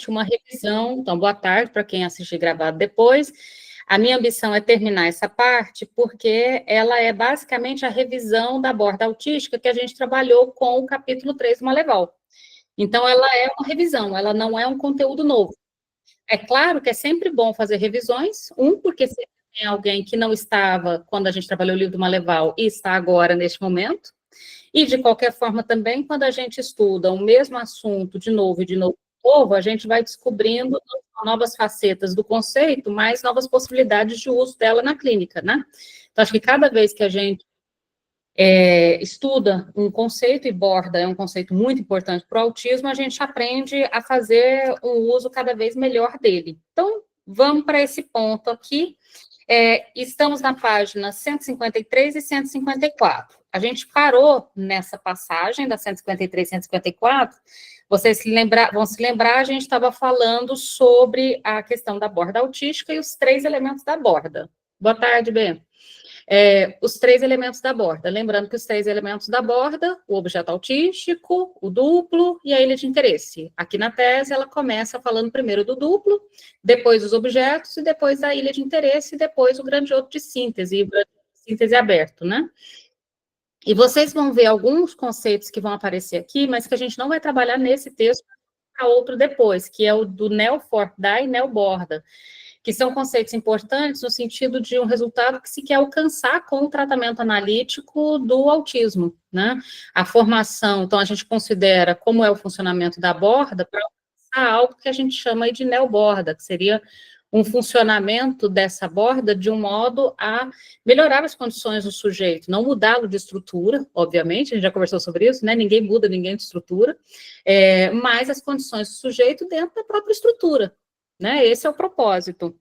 uma revisão. Então, boa tarde para quem assistir gravado depois. A minha ambição é terminar essa parte, porque ela é basicamente a revisão da aborda autística que a gente trabalhou com o capítulo 3 do Maleval. Então, ela é uma revisão, ela não é um conteúdo novo. É claro que é sempre bom fazer revisões, porque sempre tem alguém que não estava quando a gente trabalhou o livro do Maleval e está agora neste momento. E, de qualquer forma, também, quando a gente estuda o mesmo assunto de novo e de novo, a gente vai descobrindo novas facetas do conceito, mas novas possibilidades de uso dela na clínica, né? Então, acho que cada vez que a gente estuda um conceito, e borda é um conceito muito importante para o autismo, a gente aprende a fazer um uso cada vez melhor dele. Então, vamos para esse ponto aqui. Estamos na página 153 e 154. A gente parou nessa passagem da 153 e 154. Vocês vão se lembrar, a gente estava falando sobre a questão da borda autística e os 3 elementos da borda. Boa tarde, Ben. Os 3 elementos da borda. Lembrando que os 3 elementos da borda, o objeto autístico, o duplo e a ilha de interesse. Aqui na tese, ela começa falando primeiro do duplo, depois dos objetos, e depois da ilha de interesse, e depois o grandioso de síntese, o grandioso de síntese aberto, né? E vocês vão ver alguns conceitos que vão aparecer aqui, mas que a gente não vai trabalhar nesse texto, para outro depois, que é o do neo-forda e neo-borda, que são conceitos importantes no sentido de um resultado que se quer alcançar com o tratamento analítico do autismo, né? A formação, então, a gente considera como é o funcionamento da borda para alcançar algo que a gente chama de neoborda, que seria um funcionamento dessa borda de um modo a melhorar as condições do sujeito, não mudá-lo de estrutura, obviamente, a gente já conversou sobre isso, né? Ninguém muda ninguém de estrutura, mas as condições do sujeito dentro da própria estrutura, né? Esse é o propósito.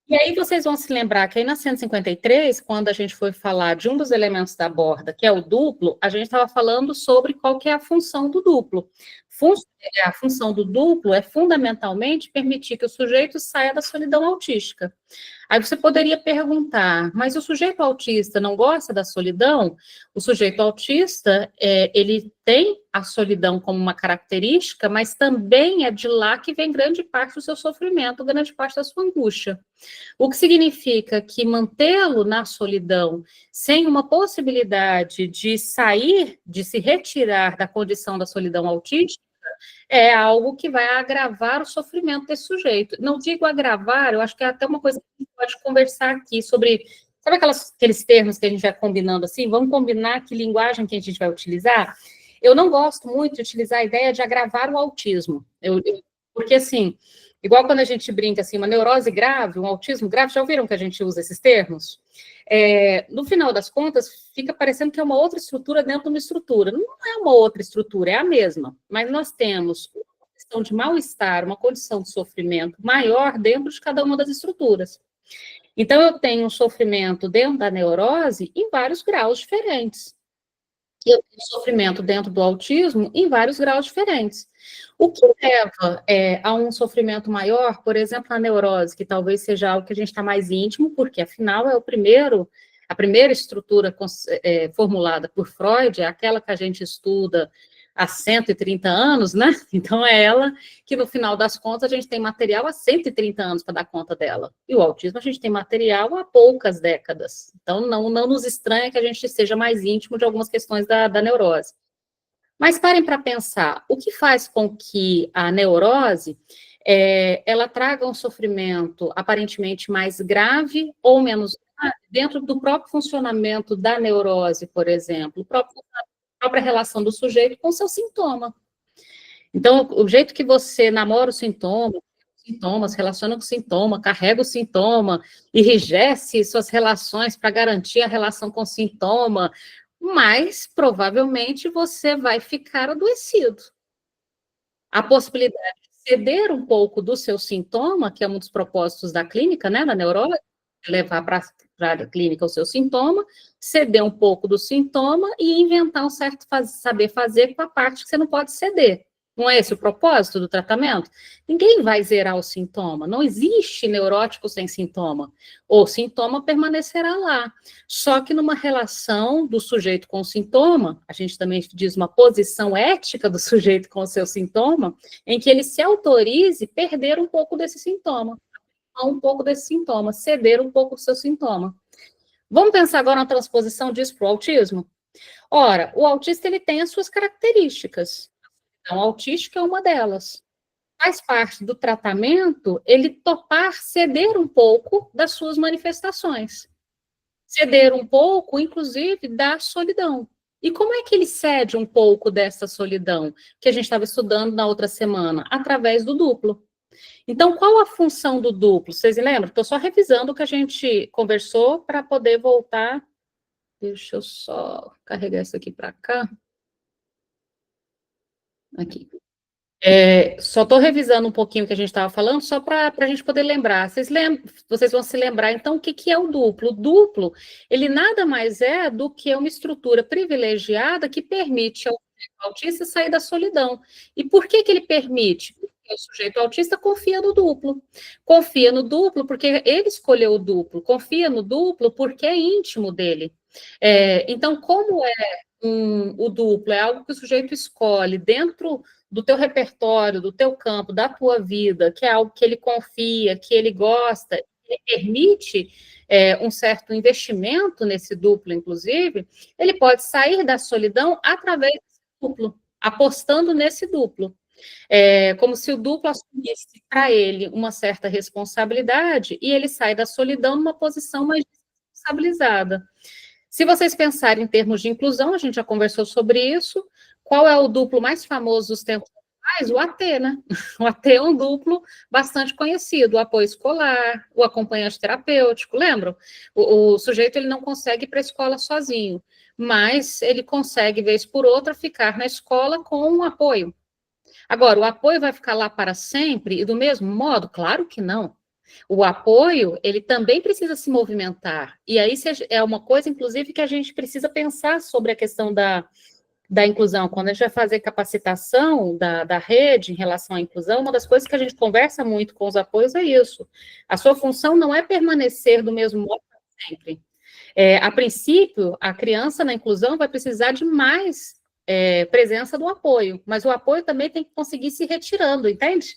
E aí vocês vão se lembrar que aí na 153, quando a gente foi falar de um dos elementos da borda, que é o duplo, a gente estava falando sobre qual que é a função do duplo. A função do duplo é fundamentalmente permitir que o sujeito saia da solidão autística. Aí você poderia perguntar, mas o sujeito autista não gosta da solidão? O sujeito autista, ele tem a solidão como uma característica, mas também é de lá que vem grande parte do seu sofrimento, grande parte da sua angústia. O que significa que mantê-lo na solidão, sem uma possibilidade de sair, de se retirar da condição da solidão autística, é algo que vai agravar o sofrimento desse sujeito. Não digo agravar, eu acho que é até uma coisa que a gente pode conversar aqui sobre, sabe aqueles termos que a gente vai combinando assim? Vamos combinar que linguagem que a gente vai utilizar? Eu não gosto muito de utilizar a ideia de agravar o autismo, porque assim, igual quando a gente brinca assim, uma neurose grave, um autismo grave, já ouviram que a gente usa esses termos? No final das contas, fica parecendo que é uma outra estrutura dentro de uma estrutura. Não é uma outra estrutura, é a mesma. Mas nós temos uma questão de mal-estar, uma condição de sofrimento maior dentro de cada uma das estruturas. Então, eu tenho um sofrimento dentro da neurose em vários graus diferentes. Eu tenho sofrimento dentro do autismo em vários graus diferentes. O que leva a um sofrimento maior, por exemplo, a neurose, que talvez seja algo que a gente está mais íntimo, porque afinal a primeira estrutura formulada por Freud, é aquela que a gente estuda há 130 anos, né? Então é ela que, no final das contas, a gente tem material há 130 anos para dar conta dela. E o autismo a gente tem material há poucas décadas. Então não nos estranha que a gente seja mais íntimo de algumas questões da neurose. Mas parem para pensar, o que faz com que a neurose ela traga um sofrimento aparentemente mais grave ou menos grave dentro do próprio funcionamento da neurose, por exemplo, a própria relação do sujeito com o seu sintoma. Então, o jeito que você namora o sintoma, se relaciona com o sintoma, carrega o sintoma, enrijece suas relações para garantir a relação com o sintoma, mas provavelmente você vai ficar adoecido. A possibilidade de ceder um pouco do seu sintoma, que é um dos propósitos da clínica, né, da neurose, levar para a clínica o seu sintoma, ceder um pouco do sintoma e inventar um certo saber fazer com a parte que você não pode ceder. Não é esse o propósito do tratamento? Ninguém vai zerar o sintoma. Não existe neurótico sem sintoma. O sintoma permanecerá lá. Só que numa relação do sujeito com o sintoma, a gente também diz uma posição ética do sujeito com o seu sintoma, em que ele se autorize perder um pouco desse sintoma, um pouco desse sintoma, ceder um pouco do seu sintoma. Vamos pensar agora na transposição disso para o autismo? Ora, o autista ele tem as suas características. Então, autística é uma delas. Faz parte do tratamento ele topar ceder um pouco das suas manifestações. Ceder um pouco, inclusive, da solidão. E como é que ele cede um pouco dessa solidão que a gente estava estudando na outra semana? Através do duplo. Então, qual a função do duplo? Vocês lembram? Estou só revisando o que a gente conversou para poder voltar. Deixa eu só carregar isso aqui para cá. Aqui. Só estou revisando um pouquinho o que a gente estava falando, só para a gente poder lembrar. Vocês vão se lembrar, então, o que é o duplo? O duplo, ele nada mais é do que uma estrutura privilegiada que permite ao autista sair da solidão. E por que ele permite? Porque o sujeito autista confia no duplo. Confia no duplo porque ele escolheu o duplo. Confia no duplo porque é íntimo dele. Então, como o duplo é algo que o sujeito escolhe dentro do teu repertório, do teu campo, da tua vida, que é algo que ele confia, que ele gosta, que permite um certo investimento nesse duplo, inclusive, ele pode sair da solidão através desse duplo, apostando nesse duplo. Como se o duplo assumisse para ele uma certa responsabilidade e ele sai da solidão numa posição mais responsabilizada. Se vocês pensarem em termos de inclusão, a gente já conversou sobre isso. Qual é o duplo mais famoso dos tempos atuais? O AT, né? O AT é um duplo bastante conhecido, o apoio escolar, o acompanhante terapêutico, lembram? O sujeito ele não consegue ir para a escola sozinho, mas ele consegue, vez por outra, ficar na escola com um apoio. Agora, o apoio vai ficar lá para sempre e do mesmo modo? Claro que não. O apoio, ele também precisa se movimentar. E aí é uma coisa, inclusive, que a gente precisa pensar sobre a questão da inclusão. Quando a gente vai fazer capacitação da rede em relação à inclusão, uma das coisas que a gente conversa muito com os apoios é isso. A sua função não é permanecer do mesmo modo sempre. A princípio, a criança na inclusão vai precisar de mais presença do apoio, mas o apoio também tem que conseguir se retirando, entende?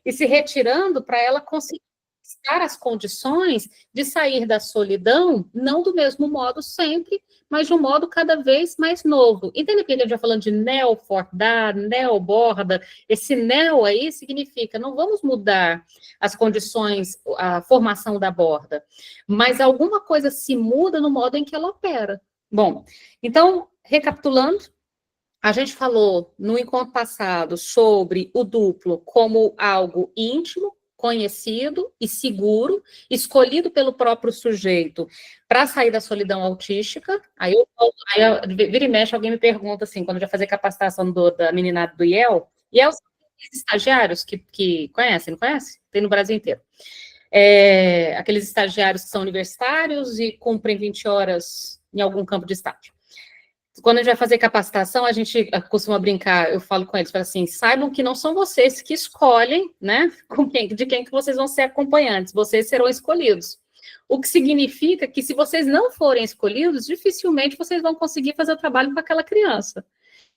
E se retirando para ela conseguir estar as condições de sair da solidão, não do mesmo modo sempre, mas de um modo cada vez mais novo. Entende que a gente vai falando de neo-fordar, neo-borda? Esse neo aí significa, não vamos mudar as condições, a formação da borda, mas alguma coisa se muda no modo em que ela opera. Bom, então, recapitulando, a gente falou no encontro passado sobre o duplo como algo íntimo, conhecido e seguro, escolhido pelo próprio sujeito para sair da solidão autística. Aí, vira e mexe, alguém me pergunta assim, quando eu já fazer capacitação da meninada do IEL são aqueles estagiários que conhecem, não conhece? Tem no Brasil inteiro. Aqueles estagiários que são universitários e cumprem 20 horas em algum campo de estágio. Quando a gente vai fazer capacitação, a gente costuma brincar, eu falo com eles, falo assim, saibam que não são vocês que escolhem, né, de quem que vocês vão ser acompanhantes, vocês serão escolhidos. O que significa que se vocês não forem escolhidos, dificilmente vocês vão conseguir fazer o trabalho com aquela criança.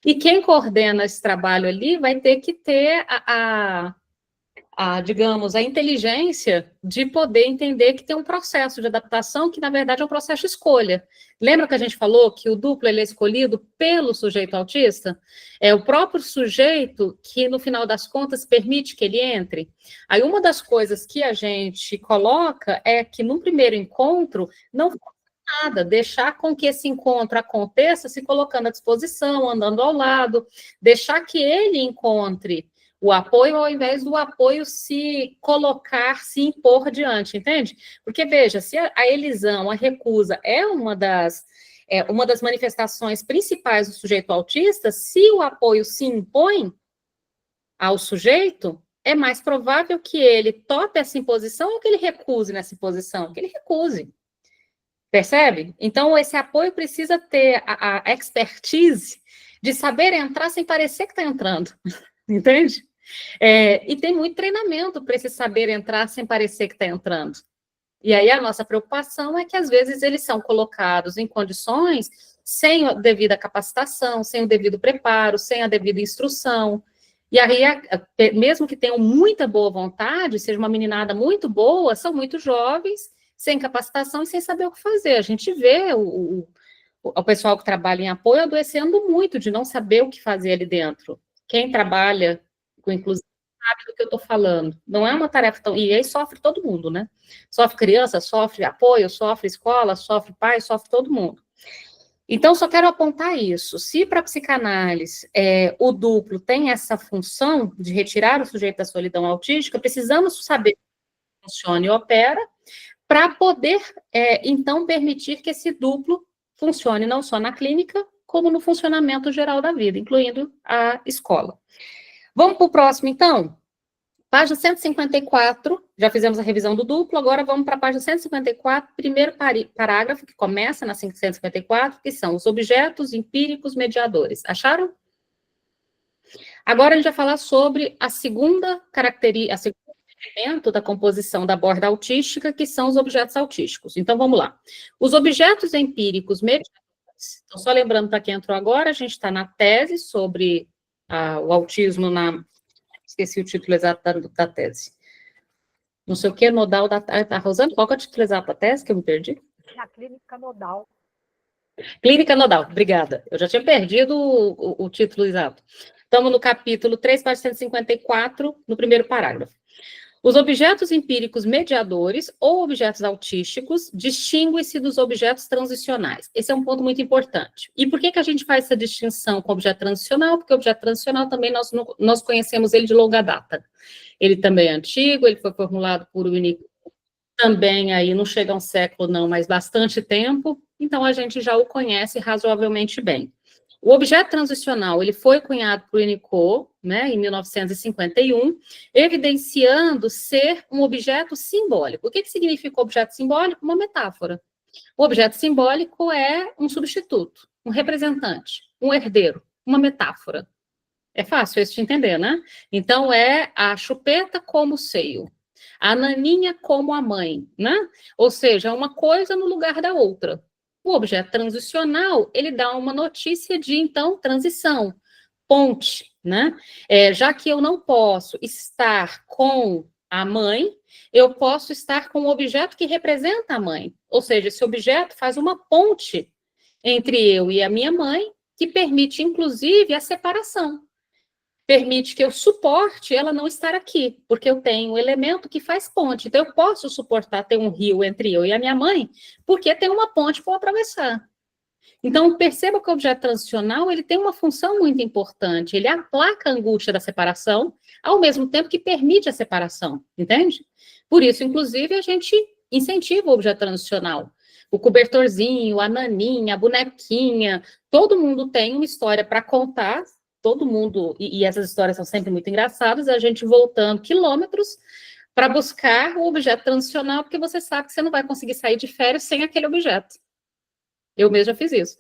E quem coordena esse trabalho ali vai ter que ter digamos, a inteligência de poder entender que tem um processo de adaptação que, na verdade, é um processo de escolha. Lembra que a gente falou que o duplo ele é escolhido pelo sujeito autista? É o próprio sujeito que, no final das contas, permite que ele entre. Aí, uma das coisas que a gente coloca é que, no primeiro encontro, não nada, deixar com que esse encontro aconteça se colocando à disposição, andando ao lado, deixar que ele encontre o apoio, ao invés do apoio se colocar, se impor diante, entende? Porque, veja, se a elisão, a recusa é uma das manifestações principais do sujeito autista, se o apoio se impõe ao sujeito, é mais provável que ele tope essa imposição ou que ele recuse nessa imposição, que ele recuse. Percebe? Então, esse apoio precisa ter a expertise de saber entrar sem parecer que está entrando. entende? E tem muito treinamento para esse saber entrar sem parecer que está entrando. E aí a nossa preocupação é que, às vezes, eles são colocados em condições sem a devida capacitação, sem o devido preparo, sem a devida instrução. E aí, mesmo que tenham muita boa vontade, seja uma meninada muito boa, são muito jovens, sem capacitação e sem saber o que fazer. A gente vê o pessoal que trabalha em apoio adoecendo muito de não saber o que fazer ali dentro. Quem trabalha com inclusão sabe do que eu estou falando. Não é uma tarefa tão... E aí sofre todo mundo, né? Sofre criança, sofre apoio, sofre escola, sofre pai, sofre todo mundo. Então, só quero apontar isso. Se para a psicanálise o duplo tem essa função de retirar o sujeito da solidão autística, precisamos saber como funciona e opera para poder, então, permitir que esse duplo funcione não só na clínica, como no funcionamento geral da vida, incluindo a escola. Vamos para o próximo, então? Página 154, já fizemos a revisão do duplo, agora vamos para a página 154, primeiro parágrafo, que começa na 154, que são os objetos empíricos mediadores. Acharam? Agora a gente vai falar sobre a segunda característica, a segunda elemento da composição da borda autística, que são os objetos autísticos. Então, vamos lá. Os objetos empíricos mediadores, então, só lembrando para quem entrou agora, a gente está na tese sobre o autismo esqueci o título exato da tese. Não sei o que, nodal da... Rosana, qual que é o título exato da tese, que eu me perdi? Na clínica nodal. Clínica nodal, obrigada. Eu já tinha perdido o título exato. Estamos no capítulo 3, página 154, no primeiro parágrafo. Os objetos empíricos mediadores ou objetos autísticos distinguem-se dos objetos transicionais. Esse é um ponto muito importante. E por que a gente faz essa distinção com o objeto transicional? Porque o objeto transicional também nós conhecemos ele de longa data. Ele também é antigo, ele foi formulado por Winnicott, também aí não chega a um século não, mas bastante tempo, então a gente já o conhece razoavelmente bem. O objeto transicional, ele foi cunhado por Winnicott, né, em 1951, evidenciando ser um objeto simbólico. O que significa objeto simbólico? Uma metáfora. O objeto simbólico é um substituto, um representante, um herdeiro, uma metáfora. É fácil isso de entender, né? Então, é a chupeta como seio, a naninha como a mãe, né? Ou seja, uma coisa no lugar da outra. O objeto transicional, ele dá uma notícia de, então, transição, ponte, né? Já que eu não posso estar com a mãe, eu posso estar com o objeto que representa a mãe. Ou seja, esse objeto faz uma ponte entre eu e a minha mãe, que permite, inclusive, a separação. Permite que eu suporte ela não estar aqui, porque eu tenho um elemento que faz ponte. Então, eu posso suportar ter um rio entre eu e a minha mãe, porque tem uma ponte para eu atravessar. Então, perceba que o objeto transicional, ele tem uma função muito importante. Ele aplaca a angústia da separação, ao mesmo tempo que permite a separação, entende? Por isso, inclusive, a gente incentiva o objeto transicional. O cobertorzinho, a naninha, a bonequinha, todo mundo tem uma história para contar, todo mundo, e essas histórias são sempre muito engraçadas, a gente voltando quilômetros para buscar o objeto transicional, porque você sabe que você não vai conseguir sair de férias sem aquele objeto. Eu mesma fiz isso.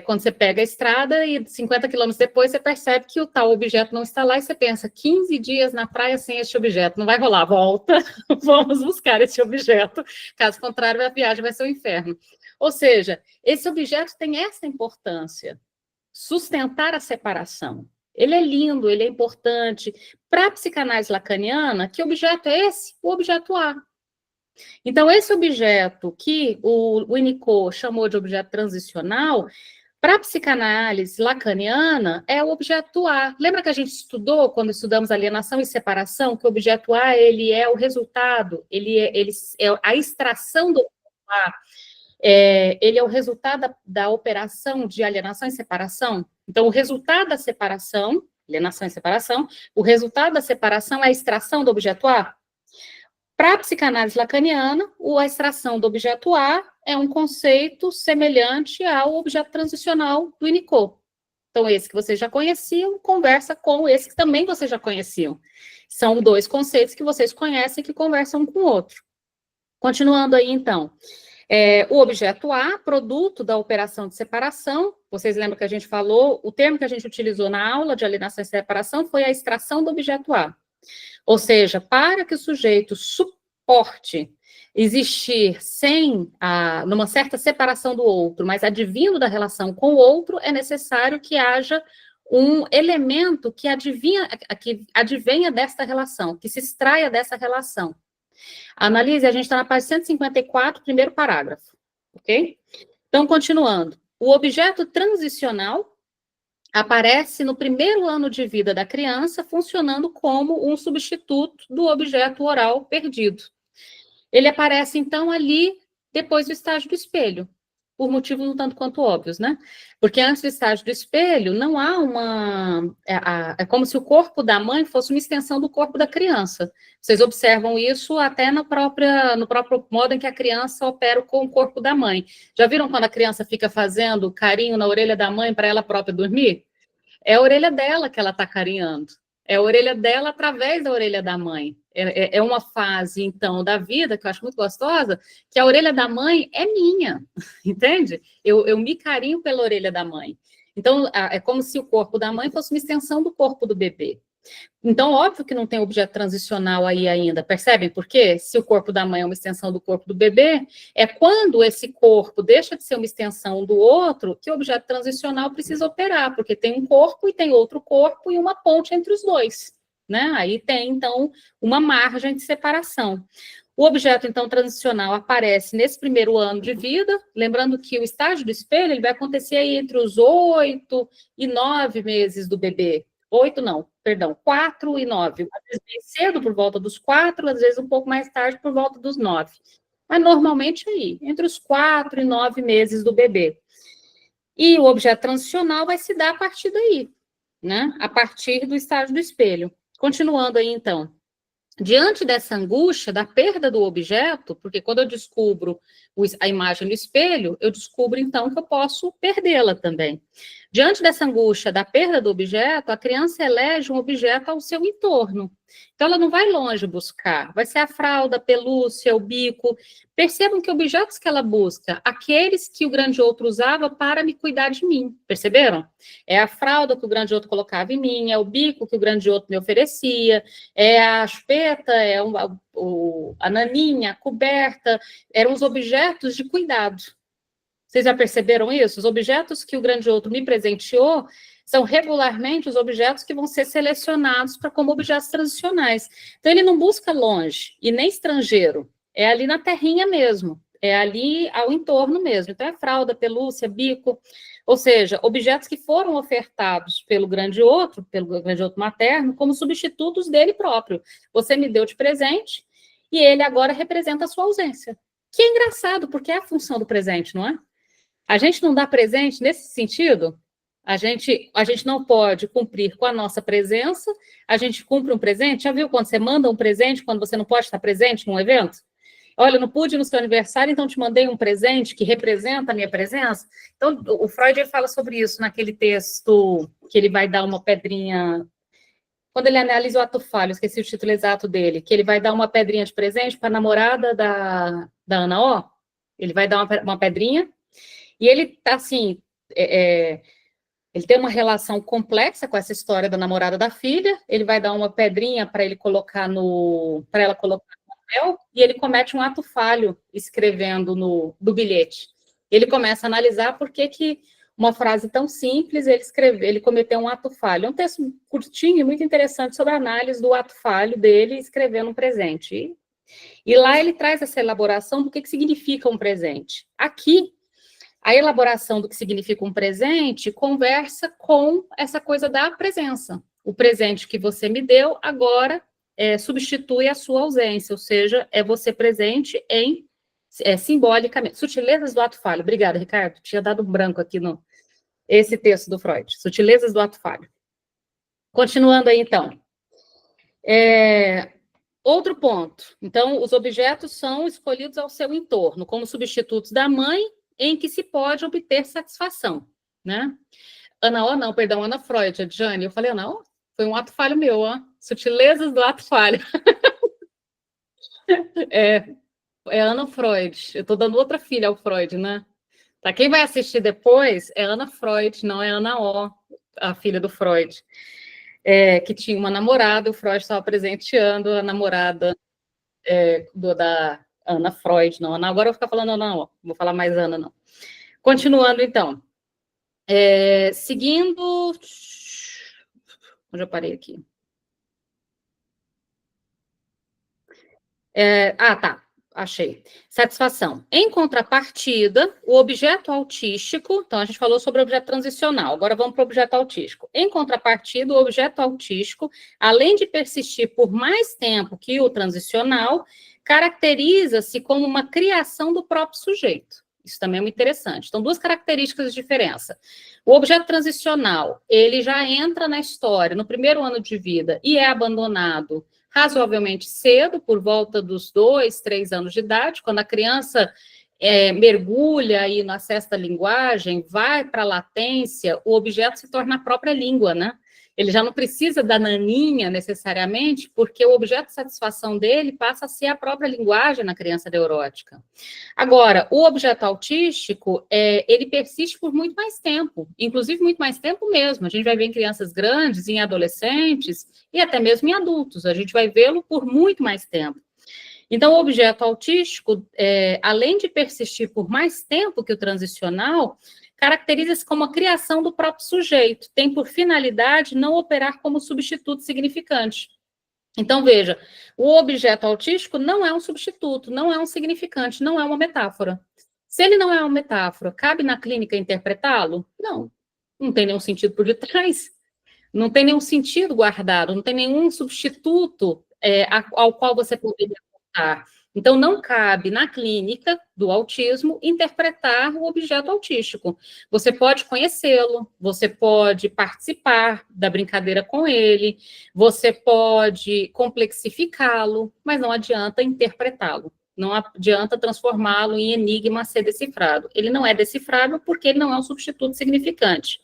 Quando você pega a estrada e 50 quilômetros depois você percebe que o tal objeto não está lá e você pensa, 15 dias na praia sem este objeto, não vai rolar, volta, vamos buscar esse objeto, caso contrário a viagem vai ser um inferno. Ou seja, esse objeto tem essa importância, sustentar a separação. Ele é lindo, ele é importante. Para a psicanálise lacaniana, que objeto é esse? O objeto A. Então, esse objeto que o Winnicott chamou de objeto transicional, para a psicanálise lacaniana, é o objeto A. Lembra que a gente estudou, quando estudamos alienação e separação, que o objeto A, ele é o resultado, ele é a extração do objeto A, ele é o resultado da operação de alienação e separação. Então, o resultado da separação, alienação e separação, o resultado da separação é a extração do objeto A. Para a psicanálise lacaniana, a extração do objeto A é um conceito semelhante ao objeto transicional do Winnicott. Então, esse que vocês já conheciam conversa com esse que também vocês já conheciam. São dois conceitos que vocês conhecem que conversam um com o outro. Continuando aí, então. O objeto A, produto da operação de separação, vocês lembram que a gente falou, o termo que a gente utilizou na aula de alienação e separação foi a extração do objeto A. Ou seja, para que o sujeito suporte existir numa certa separação do outro, mas advindo da relação com o outro, é necessário que haja um elemento que advenha desta relação, que se extraia dessa relação. Analise, a gente está na página 154, primeiro parágrafo, ok? Então, continuando. O objeto transicional aparece no primeiro ano de vida da criança, funcionando como um substituto do objeto oral perdido. Ele aparece, então, ali, depois do estágio do espelho, por motivos um tanto quanto óbvios, né? Porque antes do estágio do espelho, não há é como se o corpo da mãe fosse uma extensão do corpo da criança. Vocês observam isso até no próprio modo em que a criança opera com o corpo da mãe. Já viram quando a criança fica fazendo carinho na orelha da mãe para ela própria dormir? É a orelha dela que ela está carinhando. É a orelha dela através da orelha da mãe. É uma fase, então, da vida, que eu acho muito gostosa, que a orelha da mãe é minha, entende? Eu me carinho pela orelha da mãe. Então, é como se o corpo da mãe fosse uma extensão do corpo do bebê. Então, óbvio que não tem objeto transicional aí ainda, percebem por quê? Se o corpo da mãe é uma extensão do corpo do bebê, é quando esse corpo deixa de ser uma extensão do outro que o objeto transicional precisa operar, porque tem um corpo e tem outro corpo e uma ponte entre os dois, né? Aí tem, então, uma margem de separação. O objeto, então, transicional aparece nesse primeiro ano de vida, lembrando que o estágio do espelho ele vai acontecer aí entre os 8 e 9 meses do bebê. 8 não, perdão, 4 e 9. Às vezes bem cedo, por volta dos 4, às vezes um pouco mais tarde, por volta dos 9. Mas normalmente aí, entre os 4 e 9 meses do bebê. E o objeto transicional vai se dar a partir daí, né? A partir do estágio do espelho. Continuando aí, então. Diante dessa angústia da perda do objeto, porque quando eu descubro a imagem no espelho, eu descubro, então, que eu posso perdê-la também. Diante dessa angústia da perda do objeto, a criança elege um objeto ao seu entorno. Então, ela não vai longe buscar, vai ser a fralda, a pelúcia, o bico. Percebam que objetos que ela busca, aqueles que o grande outro usava para me cuidar de mim, perceberam? É a fralda que o grande outro colocava em mim, é o bico que o grande outro me oferecia, é a chupeta, a naninha, a coberta, eram os objetos de cuidado. Vocês já perceberam isso? Os objetos que o grande outro me presenteou são regularmente os objetos que vão ser selecionados para como objetos transicionais. Então, ele não busca longe e nem estrangeiro, é ali na terrinha mesmo, é ali ao entorno mesmo. Então, é fralda, pelúcia, bico, ou seja, objetos que foram ofertados pelo grande outro materno, como substitutos dele próprio. Você me deu de presente e ele agora representa a sua ausência. Que é engraçado, porque é a função do presente, não é? A gente não dá presente nesse sentido, a gente não pode cumprir com a nossa presença, a gente cumpre um presente. Já viu quando você manda um presente quando você não pode estar presente num evento? Olha, eu não pude ir no seu aniversário, então te mandei um presente que representa a minha presença. Então, o Freud ele fala sobre isso naquele texto que ele vai dar uma pedrinha. Quando ele analisa o ato falho, esqueci o título exato dele, que ele vai dar uma pedrinha de presente para a namorada da Ana O. Ele vai dar uma pedrinha. E ele tá assim, ele tem uma relação complexa com essa história da namorada da filha. Ele vai dar uma pedrinha para ela colocar no papel e ele comete um ato falho escrevendo do bilhete. Ele começa a analisar por que uma frase tão simples ele cometeu um ato falho. É um texto curtinho e muito interessante sobre a análise do ato falho dele escrevendo um presente. E lá ele traz essa elaboração do que significa um presente. Aqui a elaboração do que significa um presente conversa com essa coisa da presença. O presente que você me deu agora substitui a sua ausência, ou seja, é você presente simbolicamente. Sutilezas do ato falho. Obrigada, Ricardo. Tinha dado um branco aqui esse texto do Freud. Sutilezas do ato falho. Continuando aí, então. Outro ponto. Então, os objetos são escolhidos ao seu entorno, como substitutos da mãe, em que se pode obter satisfação, né? Ana Freud, a Jane. Eu falei, não, foi um ato falho meu, ó. Sutilezas do ato falho. É Ana Freud. Eu estou dando outra filha ao Freud, né? Tá, quem vai assistir depois é Ana Freud, não é Ana O, a filha do Freud. Que tinha uma namorada, o Freud estava presenteando a namorada da Ana Freud, não. Ana, agora eu vou ficar falando Ana O, vou falar mais Ana, não. Continuando, então. Seguindo... Onde eu parei aqui? Tá. Achei. Satisfação. Em contrapartida, o objeto autístico, então a gente falou sobre o objeto transicional, agora vamos para o objeto autístico. Em contrapartida, o objeto autístico, além de persistir por mais tempo que o transicional, caracteriza-se como uma criação do próprio sujeito. Isso também é muito interessante. Então, duas características de diferença. O objeto transicional, ele já entra na história no primeiro ano de vida e é abandonado razoavelmente cedo, por volta dos 2, 3 anos de idade, quando a criança mergulha aí no acesso da linguagem, vai para a latência, o objeto se torna a própria língua, né? Ele já não precisa da naninha necessariamente, porque o objeto de satisfação dele passa a ser a própria linguagem na criança neurótica. Agora, o objeto autístico, ele persiste por muito mais tempo, inclusive muito mais tempo mesmo. A gente vai ver em crianças grandes, em adolescentes e até mesmo em adultos. A gente vai vê-lo por muito mais tempo. Então, o objeto autístico, além de persistir por mais tempo que o transicional, caracteriza-se como a criação do próprio sujeito, tem por finalidade não operar como substituto significante. Então, veja, o objeto autístico não é um substituto, não é um significante, não é uma metáfora. Se ele não é uma metáfora, cabe na clínica interpretá-lo? Não, não tem nenhum sentido por detrás, não tem nenhum sentido guardado, não tem nenhum substituto ao qual você poderia apontar. Então, não cabe na clínica do autismo interpretar o objeto autístico. Você pode conhecê-lo, você pode participar da brincadeira com ele, você pode complexificá-lo, mas não adianta interpretá-lo. Não adianta transformá-lo em enigma a ser decifrado. Ele não é decifrável porque ele não é um substituto significante.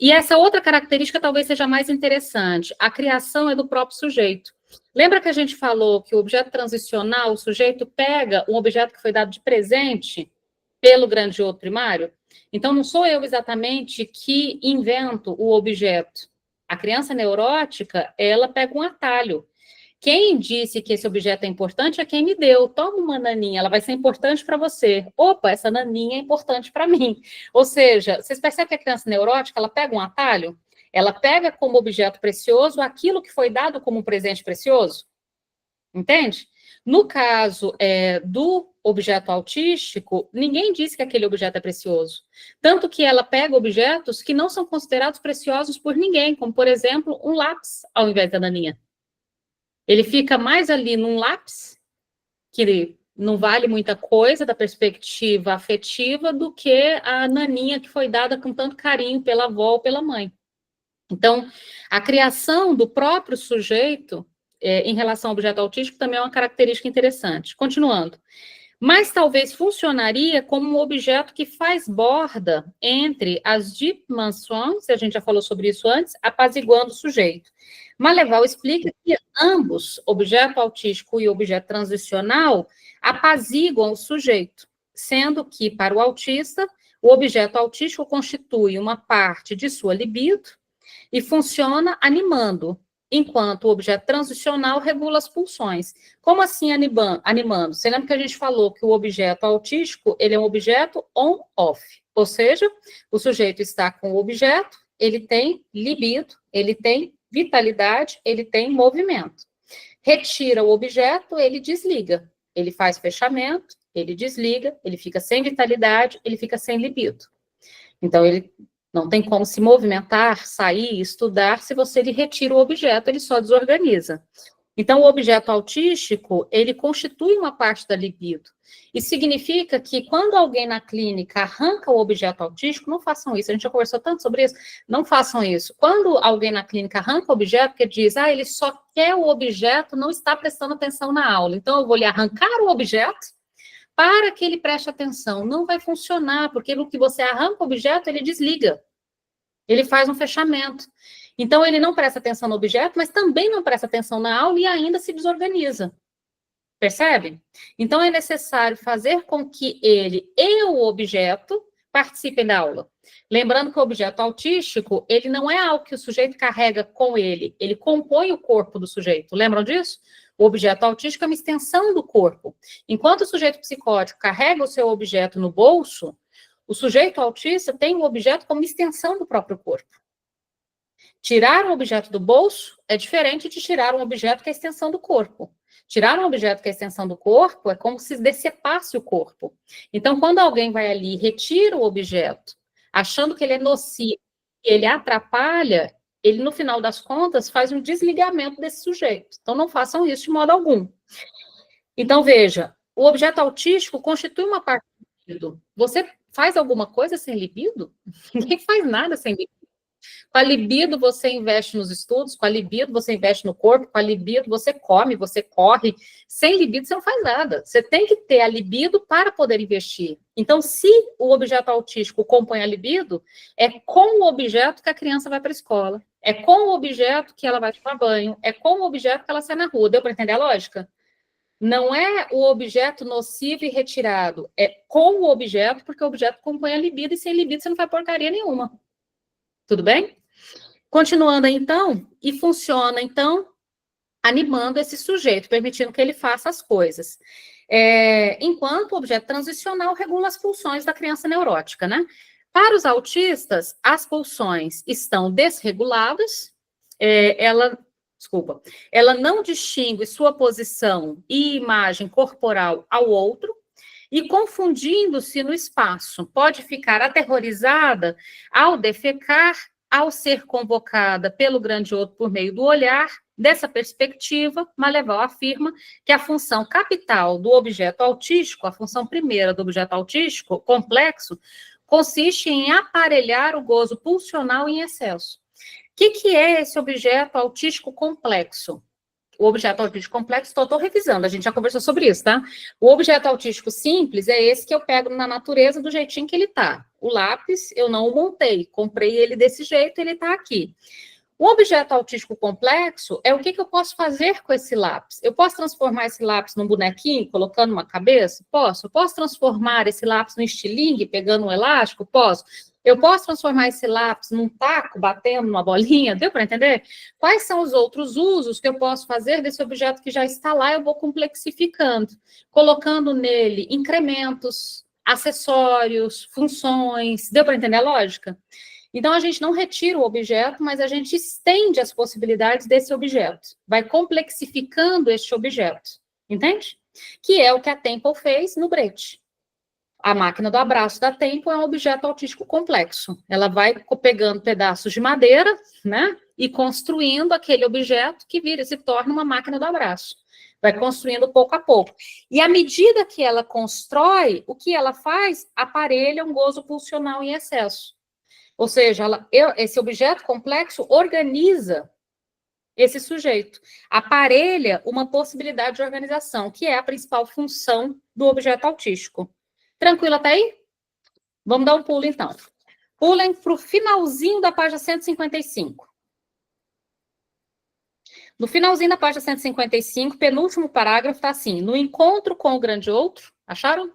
E essa outra característica talvez seja mais interessante. A criação é do próprio sujeito. Lembra que a gente falou que o objeto transicional, o sujeito pega um objeto que foi dado de presente pelo grandioso primário? Então, não sou eu exatamente que invento o objeto. A criança neurótica, ela pega um atalho. Quem disse que esse objeto é importante é quem me deu. Toma uma naninha, ela vai ser importante para você. Opa, essa naninha é importante para mim. Ou seja, vocês percebem que a criança neurótica, ela pega um atalho? Ela pega como objeto precioso aquilo que foi dado como um presente precioso? Entende? No caso do objeto autístico, ninguém disse que aquele objeto é precioso. Tanto que ela pega objetos que não são considerados preciosos por ninguém, como, por exemplo, um lápis ao invés da naninha. Ele fica mais ali num lápis, que não vale muita coisa da perspectiva afetiva, do que a naninha que foi dada com tanto carinho pela avó ou pela mãe. Então, a criação do próprio sujeito em relação ao objeto autístico também é uma característica interessante. Continuando. Mas talvez funcionaria como um objeto que faz borda entre as dimensões, a gente já falou sobre isso antes, apaziguando o sujeito. Maleval explica que ambos, objeto autístico e objeto transicional, apaziguam o sujeito, sendo que, para o autista, o objeto autístico constitui uma parte de sua libido e funciona animando, enquanto o objeto transicional regula as pulsões. Como assim animando? Você lembra que a gente falou que o objeto autístico, ele é um objeto on-off, ou seja, o sujeito está com o objeto, ele tem libido, ele tem vitalidade, ele tem movimento. Retira o objeto, ele desliga, ele faz fechamento, ele desliga, ele fica sem vitalidade, ele fica sem libido. Então, ele não tem como se movimentar, sair, estudar, se você lhe retira o objeto, ele só desorganiza. Então, o objeto autístico, ele constitui uma parte da libido. E significa que quando alguém na clínica arranca o objeto autístico, não façam isso, a gente já conversou tanto sobre isso, não façam isso. Quando alguém na clínica arranca o objeto, que diz, ele só quer o objeto, não está prestando atenção na aula. Então, eu vou lhe arrancar o objeto para que ele preste atenção. Não vai funcionar, porque no que você arranca o objeto, ele desliga. Ele faz um fechamento. Então, ele não presta atenção no objeto, mas também não presta atenção na aula e ainda se desorganiza. Percebe? Então, é necessário fazer com que ele e o objeto participem da aula. Lembrando que o objeto autístico, ele não é algo que o sujeito carrega com ele compõe o corpo do sujeito. Lembram disso? O objeto autístico é uma extensão do corpo. Enquanto o sujeito psicótico carrega o seu objeto no bolso, o sujeito autista tem o objeto como extensão do próprio corpo. Tirar um objeto do bolso é diferente de tirar um objeto que é a extensão do corpo. Tirar um objeto que é a extensão do corpo é como se decepasse o corpo. Então, quando alguém vai ali e retira o objeto, achando que ele é nocivo, ele atrapalha, ele, no final das contas, faz um desligamento desse sujeito. Então, não façam isso de modo algum. Então, veja, o objeto autístico constitui uma parte do libido. Você faz alguma coisa sem libido? Ninguém faz nada sem libido. Com a libido, você investe nos estudos, com a libido, você investe no corpo, com a libido, você come, você corre. Sem libido, você não faz nada. Você tem que ter a libido para poder investir. Então, se o objeto autístico compõe a libido, é com o objeto que a criança vai para a escola, é com o objeto que ela vai tomar banho, é com o objeto que ela sai na rua. Deu para entender a lógica? Não é o objeto nocivo e retirado, é com o objeto, porque o objeto compõe a libido, e sem libido você não faz porcaria nenhuma. Tudo bem? Continuando, então, e funciona, então, animando esse sujeito, permitindo que ele faça as coisas. Enquanto o objeto transicional regula as pulsões da criança neurótica, né? Para os autistas, as pulsões estão desreguladas, ela não distingue sua posição e imagem corporal ao outro, e confundindo-se no espaço, pode ficar aterrorizada ao defecar, ao ser convocada pelo grande outro por meio do olhar. Dessa perspectiva, Maleval afirma que a função capital do objeto autístico, a função primeira do objeto autístico complexo, consiste em aparelhar o gozo pulsional em excesso. O que é esse objeto autístico complexo? O objeto autístico complexo, estou revisando, a gente já conversou sobre isso, tá? O objeto autístico simples é esse que eu pego na natureza do jeitinho que ele tá. O lápis, eu não o montei, comprei ele desse jeito, ele tá aqui. O objeto autístico complexo é o que eu posso fazer com esse lápis. Eu posso transformar esse lápis num bonequinho, colocando uma cabeça? Posso. Eu posso transformar esse lápis num estilingue, pegando um elástico? Posso. Eu posso transformar esse lápis num taco, batendo numa bolinha? Deu para entender? Quais são os outros usos que eu posso fazer desse objeto que já está lá? Eu vou complexificando, colocando nele incrementos, acessórios, funções. Deu para entender a lógica? Então, a gente não retira o objeto, mas a gente estende as possibilidades desse objeto. Vai complexificando este objeto. Entende? Que é o que a Temple fez no Brecht. A máquina do abraço da Temple é um objeto autístico complexo. Ela vai pegando pedaços de madeira, né? E construindo aquele objeto que se torna uma máquina do abraço. Vai construindo pouco a pouco. E à medida que ela constrói, o que ela faz? Aparelha um gozo pulsional em excesso. Ou seja, esse objeto complexo organiza esse sujeito, aparelha uma possibilidade de organização, que é a principal função do objeto autístico. Tranquilo até aí? Vamos dar um pulo, então. Pulem para o finalzinho da página 155. No finalzinho da página 155, penúltimo parágrafo, está assim: no encontro com o grande outro, acharam?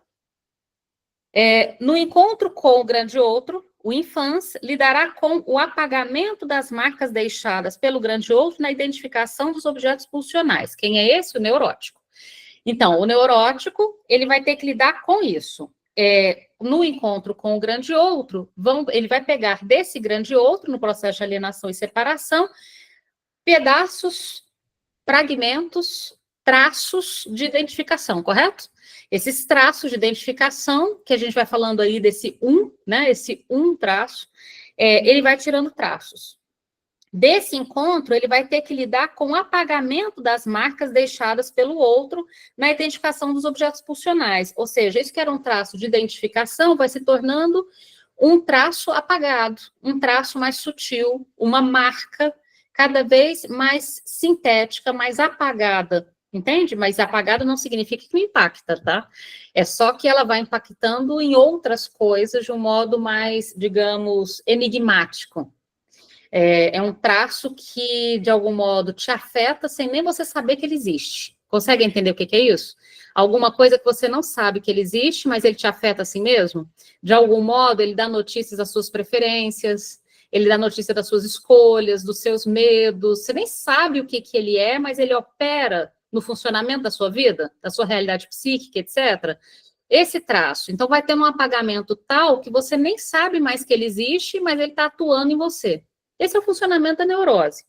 No encontro com o grande outro, o infans lidará com o apagamento das marcas deixadas pelo grande outro na identificação dos objetos pulsionais. Quem é esse? O neurótico. Então, o neurótico, ele vai ter que lidar com isso. No encontro com o grande outro, ele vai pegar desse grande outro, no processo de alienação e separação, pedaços, fragmentos, traços de identificação, correto? Esses traços de identificação, que a gente vai falando aí desse né? Esse traço, ele vai tirando traços. Desse encontro, ele vai ter que lidar com o apagamento das marcas deixadas pelo outro na identificação dos objetos pulsionais. Ou seja, isso que era um traço de identificação vai se tornando um traço apagado, um traço mais sutil, uma marca cada vez mais sintética, mais apagada. Entende? Mas apagada não significa que não impacta, tá? É só que ela vai impactando em outras coisas de um modo mais, digamos, enigmático. É um traço que, de algum modo, te afeta sem nem você saber que ele existe. Consegue entender o que é isso? Alguma coisa que você não sabe que ele existe, mas ele te afeta assim mesmo? De algum modo, ele dá notícias das suas preferências, ele dá notícia das suas escolhas, dos seus medos. Você nem sabe o que ele é, mas ele opera no funcionamento da sua vida, da sua realidade psíquica, etc. Esse traço. Então, vai ter um apagamento tal que você nem sabe mais que ele existe, mas ele está atuando em você. Esse é o funcionamento da neurose.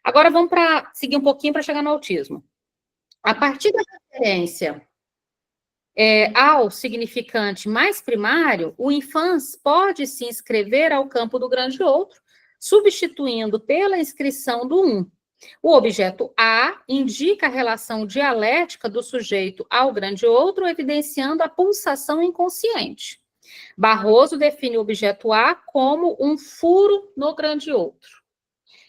Agora, vamos seguir um pouquinho para chegar no autismo. A partir da referência ao significante mais primário, o infans pode se inscrever ao campo do grande outro, substituindo pela inscrição do um. O objeto A indica a relação dialética do sujeito ao grande outro, evidenciando a pulsação inconsciente. Barroso define o objeto A como um furo no grande outro.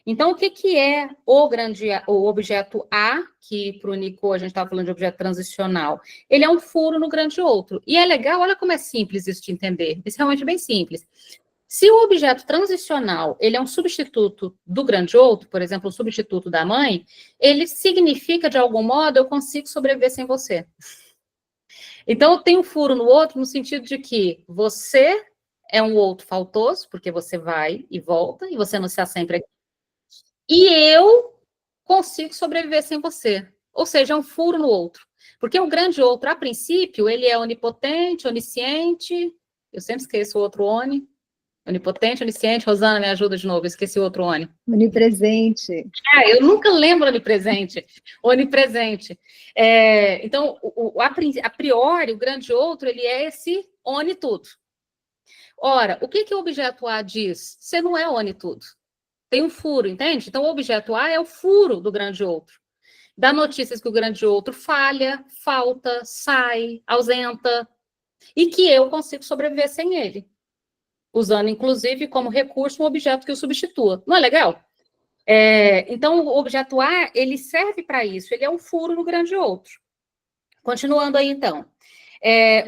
Então, o que é o objeto A, que para o Nicot a gente estava falando de objeto transicional? Ele é um furo no grande outro. E é legal, olha como é simples isso de entender. Isso é realmente bem simples. Se o objeto transicional ele é um substituto do grande outro, por exemplo, um substituto da mãe, ele significa, de algum modo, eu consigo sobreviver sem você. Então, eu tenho um furo no outro no sentido de que você é um outro faltoso, porque você vai e volta, e você não está sempre aqui. E eu consigo sobreviver sem você. Ou seja, é um furo no outro. Porque o grande outro, a princípio, ele é onipotente, onisciente. Eu sempre esqueço o outro oni. Onipotente, onisciente. Rosana, me ajuda de novo, eu esqueci o outro oni. Onipresente. Eu nunca lembro onipresente. Onipresente. Então, a priori, o grande outro, ele é esse oni tudo. Ora, o que o objeto A diz? Você não é oni tudo. Tem um furo, entende? Então, o objeto A é o furo do grande outro. Dá notícias que o grande outro falha, falta, sai, ausenta, e que eu consigo sobreviver sem ele. Usando, inclusive, como recurso um objeto que o substitua. Não é legal? Então, o objeto A, ele serve para isso. Ele é um furo no grande outro. Continuando aí, então.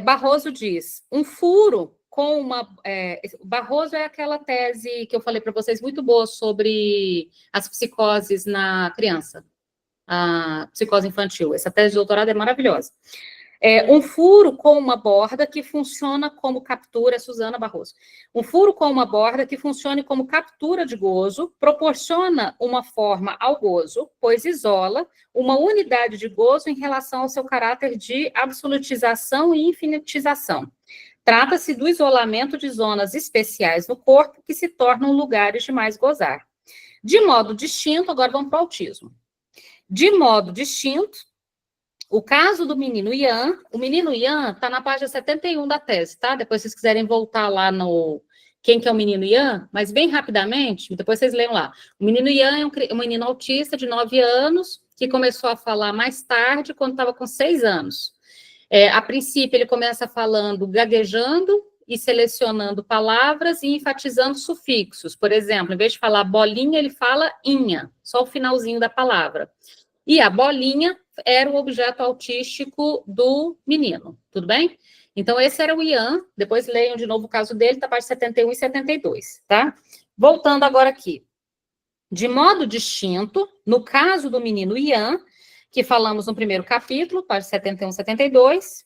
Barroso diz, um furo com uma... Barroso é aquela tese que eu falei para vocês muito boa sobre as psicoses na criança, a psicose infantil. Essa tese de doutorado é maravilhosa. Um furo com uma borda que funciona como captura, Suzana Barroso. Um furo com uma borda que funcione como captura de gozo, proporciona uma forma ao gozo, pois isola uma unidade de gozo em relação ao seu caráter de absolutização e infinitização. Trata-se do isolamento de zonas especiais no corpo que se tornam lugares de mais gozar. De modo distinto, agora vamos para o autismo. De modo distinto, o caso do menino Ian, o menino Ian está na página 71 da tese, tá? Depois, se vocês quiserem voltar lá no quem que é o menino Ian, mas bem rapidamente, depois vocês leiam lá. O menino Ian é um menino autista de 9 anos, que começou a falar mais tarde, quando estava com 6 anos. A princípio, ele começa falando gaguejando e selecionando palavras e enfatizando sufixos. Por exemplo, em vez de falar bolinha, ele fala inha, só o finalzinho da palavra. E a bolinha era o objeto autístico do menino, tudo bem? Então, esse era o Ian. Depois leiam de novo o caso dele, tá parte 71 e 72, tá? Voltando agora aqui. De modo distinto, no caso do menino Ian, que falamos no primeiro capítulo, parte 71 e 72,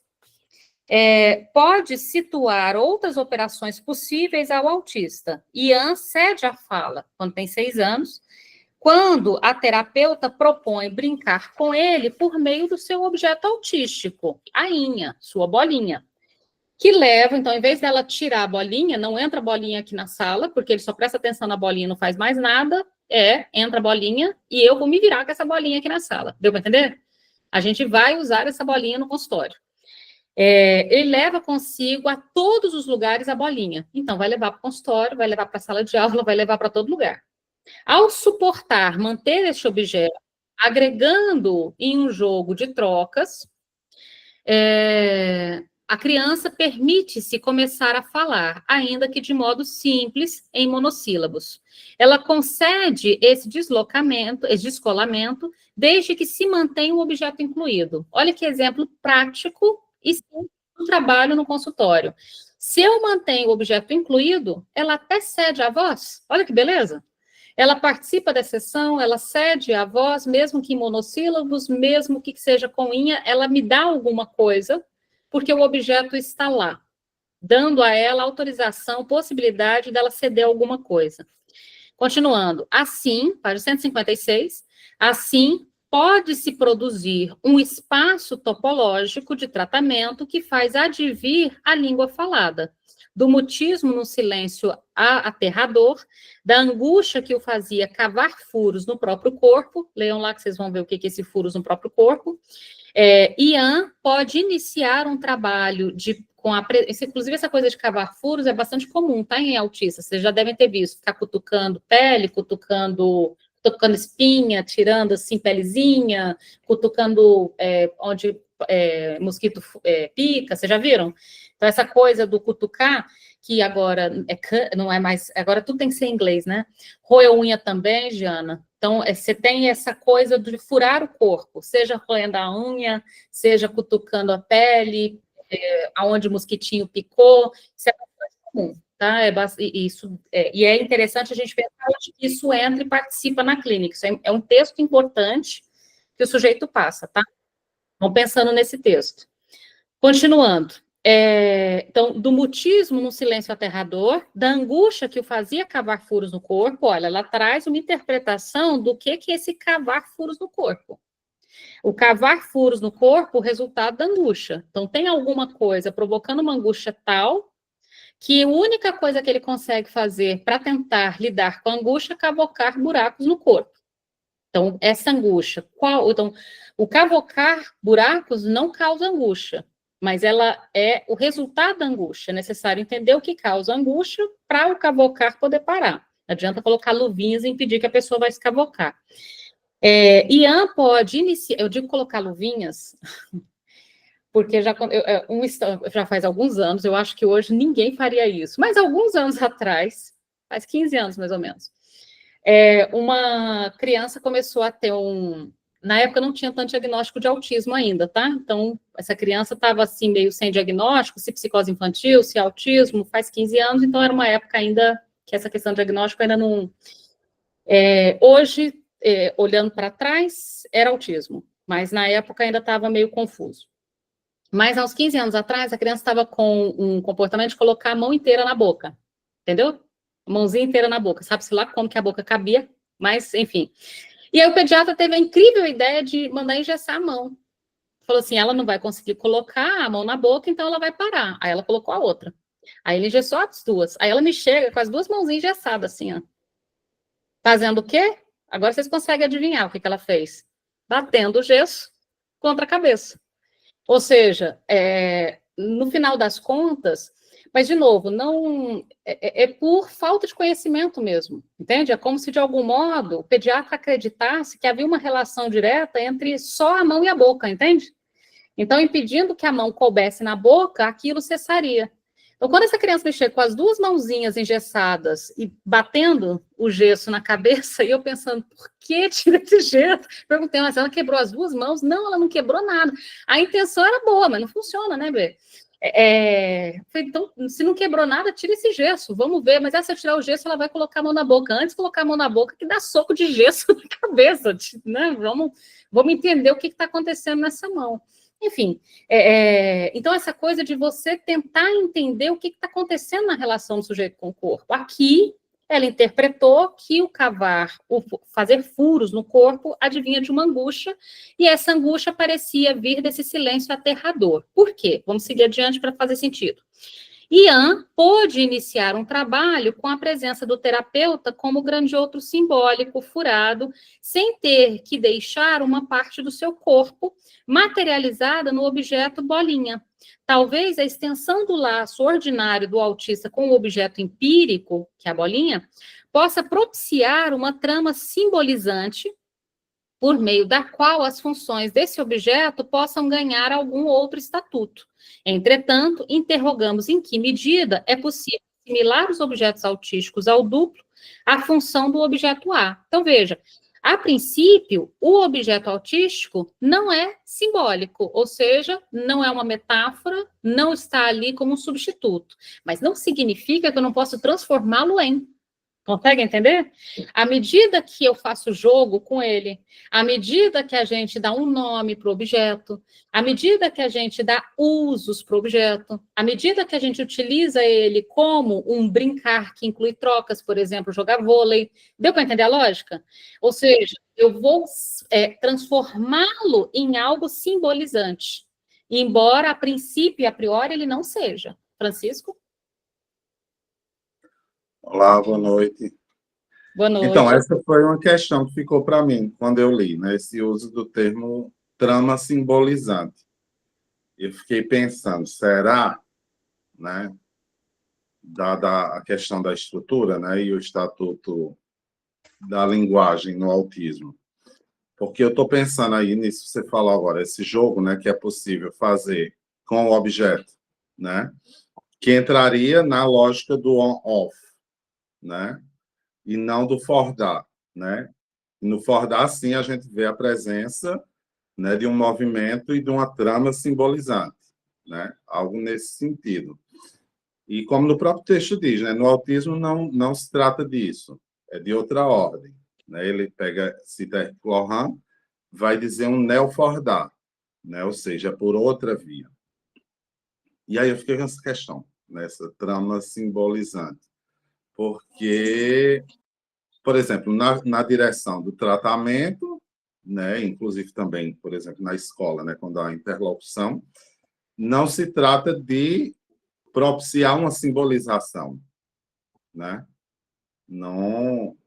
pode situar outras operações possíveis ao autista. Ian cede a fala quando tem 6 anos, quando a terapeuta propõe brincar com ele por meio do seu objeto autístico, a inha, sua bolinha, que leva, então, em vez dela tirar a bolinha, não entra a bolinha aqui na sala, porque ele só presta atenção na bolinha e não faz mais nada, entra a bolinha e eu vou me virar com essa bolinha aqui na sala. Deu para entender? A gente vai usar essa bolinha no consultório. Ele leva consigo a todos os lugares a bolinha. Então, vai levar para o consultório, vai levar para a sala de aula, vai levar para todo lugar. Ao suportar, manter este objeto, agregando em um jogo de trocas, a criança permite-se começar a falar, ainda que de modo simples, em monossílabos. Ela concede esse descolamento, desde que se mantenha o objeto incluído. Olha que exemplo prático e simples do trabalho no consultório. Se eu mantenho o objeto incluído, ela até cede a voz. Olha que beleza. ela participa da sessão, ela cede a voz, mesmo que em monossílabos, mesmo que seja com inha, ela me dá alguma coisa, porque o objeto está lá, dando a ela autorização, possibilidade dela ceder alguma coisa. Continuando, assim, página 156, assim, pode-se produzir um espaço topológico de tratamento que faz advir a língua falada, do mutismo no silêncio aterrador, da angústia que o fazia cavar furos no próprio corpo, leiam lá que vocês vão ver o que é esse furos no próprio corpo. Ian pode iniciar um trabalho inclusive essa coisa de cavar furos é bastante comum, tá, em autistas, vocês já devem ter visto, ficar cutucando pele, cutucando espinha, tirando assim pelezinha, cutucando onde mosquito pica, vocês já viram? Então essa coisa do cutucar, que agora não é mais, agora tudo tem que ser em inglês, né? Roer unha também, Giana. Então, você tem essa coisa de furar o corpo, seja roendo a unha, seja cutucando a pele, aonde o mosquitinho picou, isso é bastante comum, tá? E é interessante a gente pensar onde isso entra e participa na clínica. Isso é um texto importante que o sujeito passa, tá? Vamos pensando nesse texto. Continuando. Então, do mutismo no silêncio aterrador, da angústia que o fazia cavar furos no corpo, olha, ela traz uma interpretação do que é esse cavar furos no corpo. O cavar furos no corpo, o resultado da angústia. Então, tem alguma coisa provocando uma angústia tal que a única coisa que ele consegue fazer para tentar lidar com a angústia é cavocar buracos no corpo. Então, essa angústia, então, o cavocar buracos não causa angústia, mas ela é o resultado da angústia. É necessário entender o que causa angústia para o cavocar poder parar. Não adianta colocar luvinhas e impedir que a pessoa vai se cavocar. Ian pode iniciar, eu digo colocar luvinhas, porque já faz alguns anos, eu acho que hoje ninguém faria isso, mas alguns anos atrás, faz 15 anos mais ou menos, uma criança começou a ter na época não tinha tanto diagnóstico de autismo ainda, tá? Então, essa criança estava assim, meio sem diagnóstico, se psicose infantil, se autismo, faz 15 anos, então era uma época ainda que essa questão de diagnóstico ainda não... hoje, olhando para trás, era autismo, mas na época ainda estava meio confuso. Mas aos 15 anos atrás, a criança estava com um comportamento de colocar a mão inteira na boca, entendeu? A mãozinha inteira na boca, sabe-se lá como que a boca cabia, mas enfim. E aí o pediatra teve a incrível ideia de mandar engessar a mão. Falou assim, ela não vai conseguir colocar a mão na boca, então ela vai parar. Aí ela colocou a outra. Aí ele engessou as duas. Aí ela me chega com as duas mãozinhas engessadas, assim, ó. Fazendo o quê? Agora vocês conseguem adivinhar o que ela fez. Batendo o gesso contra a cabeça. Ou seja, no final das contas, mas, de novo, não é por falta de conhecimento mesmo, entende? É como se, de algum modo, o pediatra acreditasse que havia uma relação direta entre só a mão e a boca, entende? Então, impedindo que a mão coubesse na boca, aquilo cessaria. Então, quando essa criança mexer com as duas mãozinhas engessadas e batendo o gesso na cabeça, e eu pensando, por que tira esse gesso? Perguntei, mas ela quebrou as duas mãos? Não, ela não quebrou nada. A intenção era boa, mas não funciona, né, Bê? Então, se não quebrou nada, tira esse gesso, vamos ver. Mas se eu tirar o gesso, ela vai colocar a mão na boca. Antes de colocar a mão na boca, que dá soco de gesso na cabeça, né? Vamos entender o que está acontecendo nessa mão. Enfim, então essa coisa de você tentar entender o que está acontecendo na relação do sujeito com o corpo. Aqui, ela interpretou que o fazer furos no corpo, adivinha de uma angústia, e essa angústia parecia vir desse silêncio aterrador. Por quê? Vamos seguir adiante para fazer sentido. Ian pôde iniciar um trabalho com a presença do terapeuta como grande outro simbólico furado, sem ter que deixar uma parte do seu corpo materializada no objeto bolinha. Talvez a extensão do laço ordinário do autista com o objeto empírico, que é a bolinha, possa propiciar uma trama simbolizante por meio da qual as funções desse objeto possam ganhar algum outro estatuto. Entretanto, interrogamos em que medida é possível assimilar os objetos autísticos ao duplo a função do objeto A. Então, veja, a princípio, o objeto autístico não é simbólico, ou seja, não é uma metáfora, não está ali como um substituto, mas não significa que eu não possa transformá-lo em. Consegue entender? À medida que eu faço jogo com ele, à medida que a gente dá um nome para o objeto, à medida que a gente dá usos para o objeto, à medida que a gente utiliza ele como um brincar que inclui trocas, por exemplo, jogar vôlei, deu para entender a lógica? Ou seja, eu vou transformá-lo em algo simbolizante, embora a princípio e a priori ele não seja. Francisco? Olá, boa noite. Boa noite. Então, essa foi uma questão que ficou para mim quando eu li, né? Esse uso do termo trama simbolizante. Eu fiquei pensando, será, né, dada a questão da estrutura, né, e o estatuto da linguagem no autismo, porque eu estou pensando aí nisso que você falou agora, esse jogo, né, que é possível fazer com o objeto, né, que entraria na lógica do on-off, né, e não do for-dar, né? No for-dar, sim, a gente vê a presença, né, de um movimento e de uma trama simbolizante, né? Algo nesse sentido. E como no próprio texto diz, né, no autismo não se trata disso, é de outra ordem, né? Ele cita Lohan, vai dizer um neo-for-dar, né? Ou seja, por outra via. E aí eu fiquei com essa questão, nessa trama simbolizante, porque, por exemplo, na direção do tratamento, né, inclusive também, por exemplo, na escola, né, quando há interlocução, não se trata de propiciar uma simbolização, né? Não,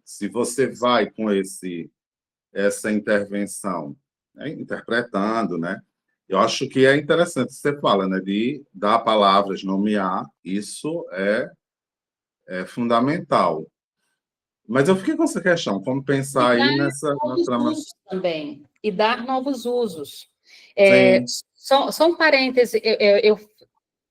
se você vai com essa intervenção, né, interpretando, né? Eu acho que é interessante você fala, né, de dar palavras, nomear, isso é fundamental. Mas eu fiquei com essa questão, como pensar aí nessa na trama também, e dar novos usos. Sim. Só um parêntese, eu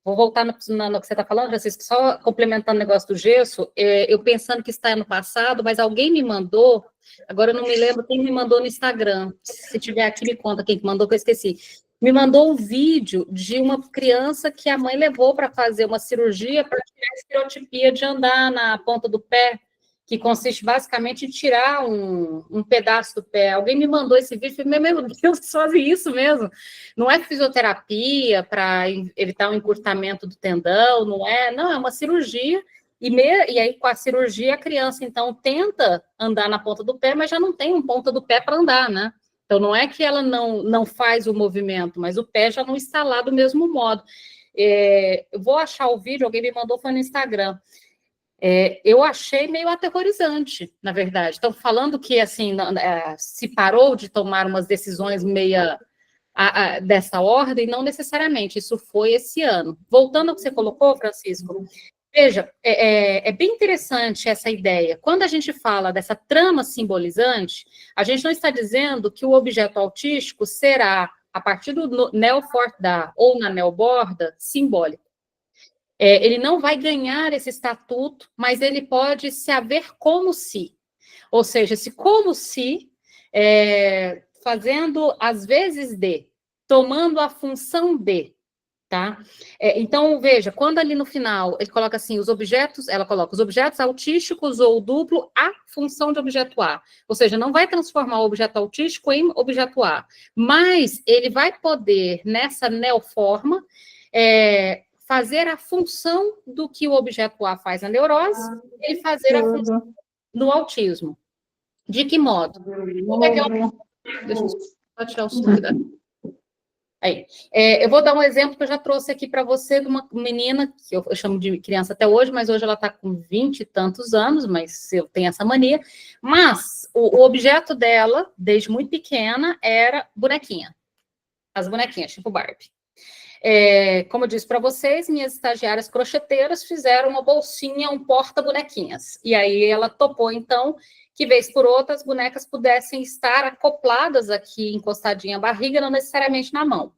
vou voltar no que você está falando, Francisco, só complementando o negócio do gesso, eu pensando que está no passado, mas alguém me mandou, agora eu não me lembro quem me mandou no Instagram, se tiver aqui me conta quem que mandou, que eu esqueci, me mandou um vídeo de uma criança que a mãe levou para fazer uma cirurgia para tirar a estereotipia de andar na ponta do pé, que consiste basicamente em tirar um pedaço do pé. Alguém me mandou esse vídeo, falei, meu Deus, fazem isso mesmo. Não é fisioterapia para evitar um encurtamento do tendão, não, é uma cirurgia, e aí com a cirurgia a criança, então, tenta andar na ponta do pé, mas já não tem uma ponta do pé para andar, né? Então, não é que ela não faz o movimento, mas o pé já não está lá do mesmo modo. Eu vou achar o vídeo, alguém me mandou, foi no Instagram. Eu achei meio aterrorizante, na verdade. Estão falando que, assim, se parou de tomar umas decisões meia dessa ordem, não necessariamente, isso foi esse ano. Voltando ao que você colocou, Francisco, veja, é bem interessante essa ideia. Quando a gente fala dessa trama simbolizante, a gente não está dizendo que o objeto autístico será, a partir do neo-for-dar ou na neoborda, simbólico. Ele não vai ganhar esse estatuto, mas ele pode se haver como se. Ou seja, se como se, fazendo às vezes de, tomando a função de, tá? Então, veja, quando ali no final ele coloca assim, ela coloca os objetos autísticos ou duplo a função de objeto A. Ou seja, não vai transformar o objeto autístico em objeto A, mas ele vai poder, nessa neoforma, fazer a função do que o objeto A faz na neurose, ele fazer a função no autismo. De que modo? Vou pegar deixa eu só tirar o som daqui. Aí. Eu vou dar um exemplo que eu já trouxe aqui para você de uma menina, que eu chamo de criança até hoje, mas hoje ela está com 20 e tantos anos, mas eu tenho essa mania. Mas o objeto dela, desde muito pequena, era bonequinha. As bonequinhas, tipo Barbie. Como eu disse para vocês, minhas estagiárias crocheteiras fizeram uma bolsinha, um porta-bonequinhas. E aí ela topou, então, que vez por outra as bonecas pudessem estar acopladas aqui, encostadinha à barriga, não necessariamente na mão.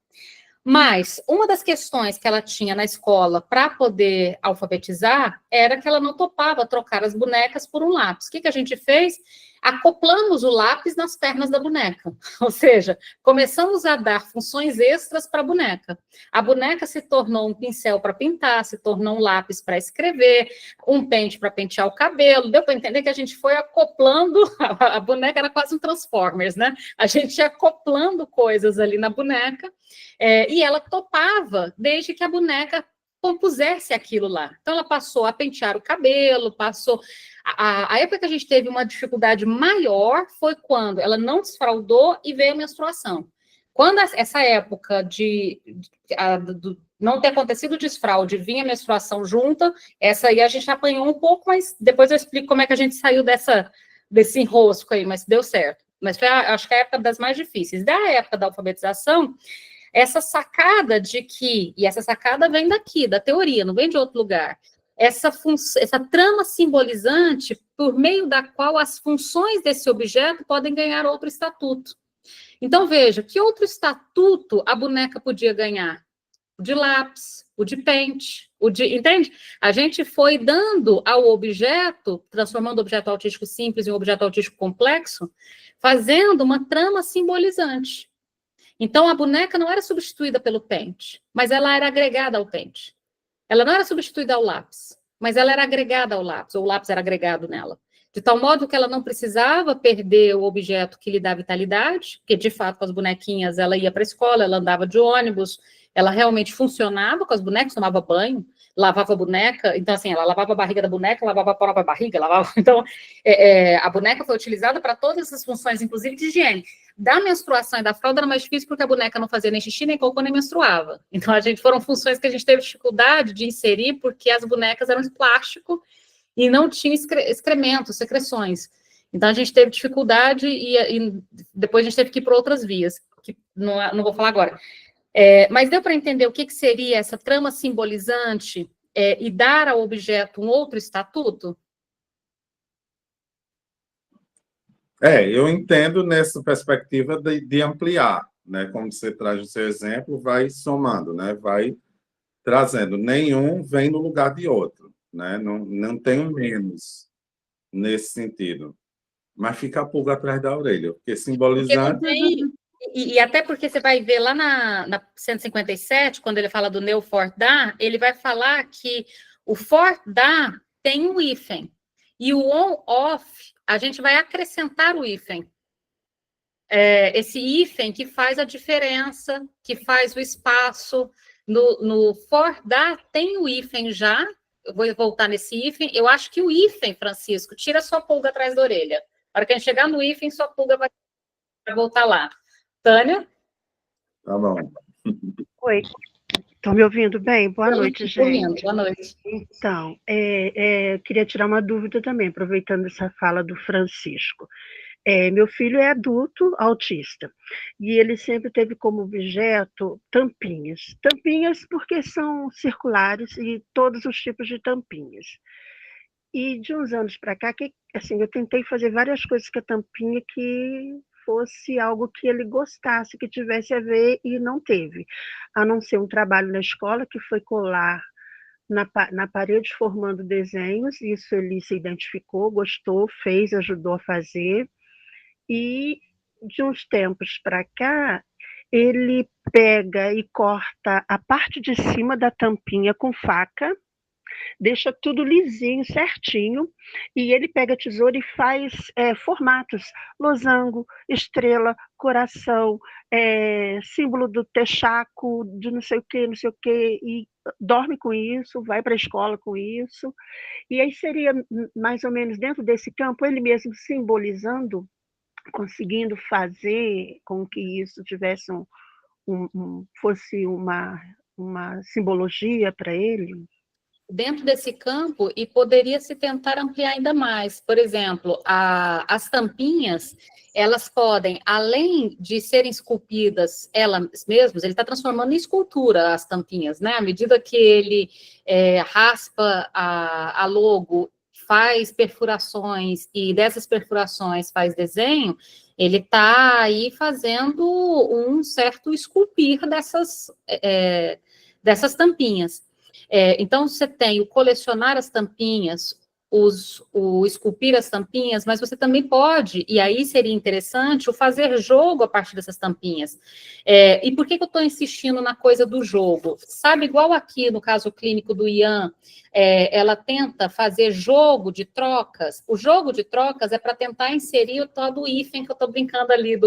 Mas uma das questões que ela tinha na escola para poder alfabetizar era que ela não topava trocar as bonecas por um lápis. O que a gente fez? acoplamos o lápis nas pernas da boneca, ou seja, começamos a dar funções extras para a boneca. A boneca se tornou um pincel para pintar, se tornou um lápis para escrever, um pente para pentear o cabelo. Deu para entender que a gente foi acoplando, a boneca era quase um Transformers, né? A gente ia acoplando coisas ali na boneca, e ela topava desde que a boneca compusesse aquilo lá. Então, ela passou a pentear o cabelo, passou... A época que a gente teve uma dificuldade maior foi quando ela não desfraldou e veio a menstruação. Quando essa época não ter acontecido o desfraude, vinha a menstruação junta, essa aí a gente apanhou um pouco, mas depois eu explico como é que a gente saiu desse enrosco aí, mas deu certo. Mas foi, acho que a época das mais difíceis. Da época da alfabetização, essa sacada de que, e essa sacada vem daqui, da teoria, não vem de outro lugar, essa trama simbolizante por meio da qual as funções desse objeto podem ganhar outro estatuto. Então, veja, que outro estatuto a boneca podia ganhar? O de lápis, o de pente, entende? A gente foi dando ao objeto, transformando o objeto autístico simples em um objeto autístico complexo, fazendo uma trama simbolizante. Então, a boneca não era substituída pelo pente, mas ela era agregada ao pente. Ela não era substituída ao lápis, mas ela era agregada ao lápis, ou o lápis era agregado nela. De tal modo que ela não precisava perder o objeto que lhe dá vitalidade, porque, de fato, com as bonequinhas, ela ia para a escola, ela andava de ônibus, ela realmente funcionava com as bonecas, tomava banho, lavava a boneca, então, assim, ela lavava a barriga da boneca, lavava a própria barriga, lavava... Então, a boneca foi utilizada para todas essas funções, inclusive de higiene. Da menstruação e da fralda era mais difícil porque a boneca não fazia nem xixi, nem cocô, nem menstruava. Então, foram funções que a gente teve dificuldade de inserir porque as bonecas eram de plástico e não tinham excrementos, secreções. Então, a gente teve dificuldade e depois a gente teve que ir por outras vias, que não vou falar agora. Mas deu para entender o que seria essa trama simbolizante e dar ao objeto um outro estatuto? Eu entendo nessa perspectiva de ampliar, né? Como você traz o seu exemplo, vai somando, né? Vai trazendo. Nenhum vem no lugar de outro, né? Não tem um menos nesse sentido. Mas fica a pulga atrás da orelha, porque simbolizante... E até porque você vai ver lá na 157, quando ele fala do neo for da, ele vai falar que o for da tem um hífen. E o on-off, a gente vai acrescentar o hífen. Esse hífen que faz a diferença, que faz o espaço. No for da tem o hífen já. Eu vou voltar nesse hífen. Eu acho que o hífen, Francisco, tira sua pulga atrás da orelha. Na hora que a gente chegar no hífen, sua pulga vai voltar lá. Tânia? Tá bom. Oi, estão me ouvindo bem? Boa noite, gente. Boa noite. Então, queria tirar uma dúvida também, aproveitando essa fala do Francisco. Meu filho é adulto, autista, e ele sempre teve como objeto tampinhas. Tampinhas porque são circulares e todos os tipos de tampinhas. E de uns anos para cá, assim, eu tentei fazer várias coisas com a tampinha que fosse algo que ele gostasse, que tivesse a ver, e não teve. A não ser um trabalho na escola, que foi colar na parede formando desenhos, isso ele se identificou, gostou, fez, ajudou a fazer. E de uns tempos para cá, ele pega e corta a parte de cima da tampinha com faca, deixa tudo lisinho, certinho, e ele pega a tesoura e faz formatos, losango, estrela, coração, símbolo do texaco, de não sei o quê, e dorme com isso, vai para a escola com isso, e aí seria mais ou menos dentro desse campo, ele mesmo simbolizando, conseguindo fazer com que isso tivesse fosse uma simbologia para ele. Dentro desse campo, e poderia se tentar ampliar ainda mais. Por exemplo, as tampinhas, elas podem, além de serem esculpidas elas mesmas, ele está transformando em escultura as tampinhas, né? À medida que ele raspa a logo, faz perfurações, e dessas perfurações faz desenho, ele está aí fazendo um certo esculpir dessas tampinhas. Então, você tem o colecionar as tampinhas, o esculpir as tampinhas, mas você também pode, e aí seria interessante, o fazer jogo a partir dessas tampinhas. E por que eu estou insistindo na coisa do jogo? Sabe, igual aqui no caso clínico do Ian, ela tenta fazer jogo de trocas. O jogo de trocas é para tentar inserir o tal do hífen, que eu estou brincando ali,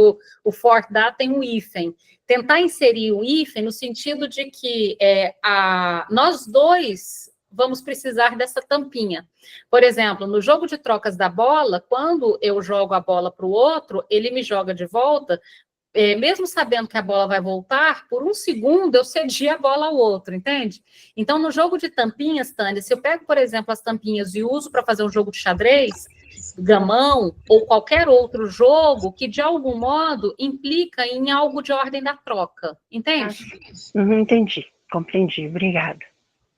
o for that tem um hífen. Tentar inserir o hífen no sentido de que nós dois vamos precisar dessa tampinha. Por exemplo, no jogo de trocas da bola, quando eu jogo a bola para o outro, ele me joga de volta, mesmo sabendo que a bola vai voltar, por um segundo eu cedi a bola ao outro, entende? Então, no jogo de tampinhas, Tânia, se eu pego, por exemplo, as tampinhas e uso para fazer um jogo de xadrez, gamão, ou qualquer outro jogo que, de algum modo, implica em algo de ordem da troca, entende? Entendi, compreendi, obrigada.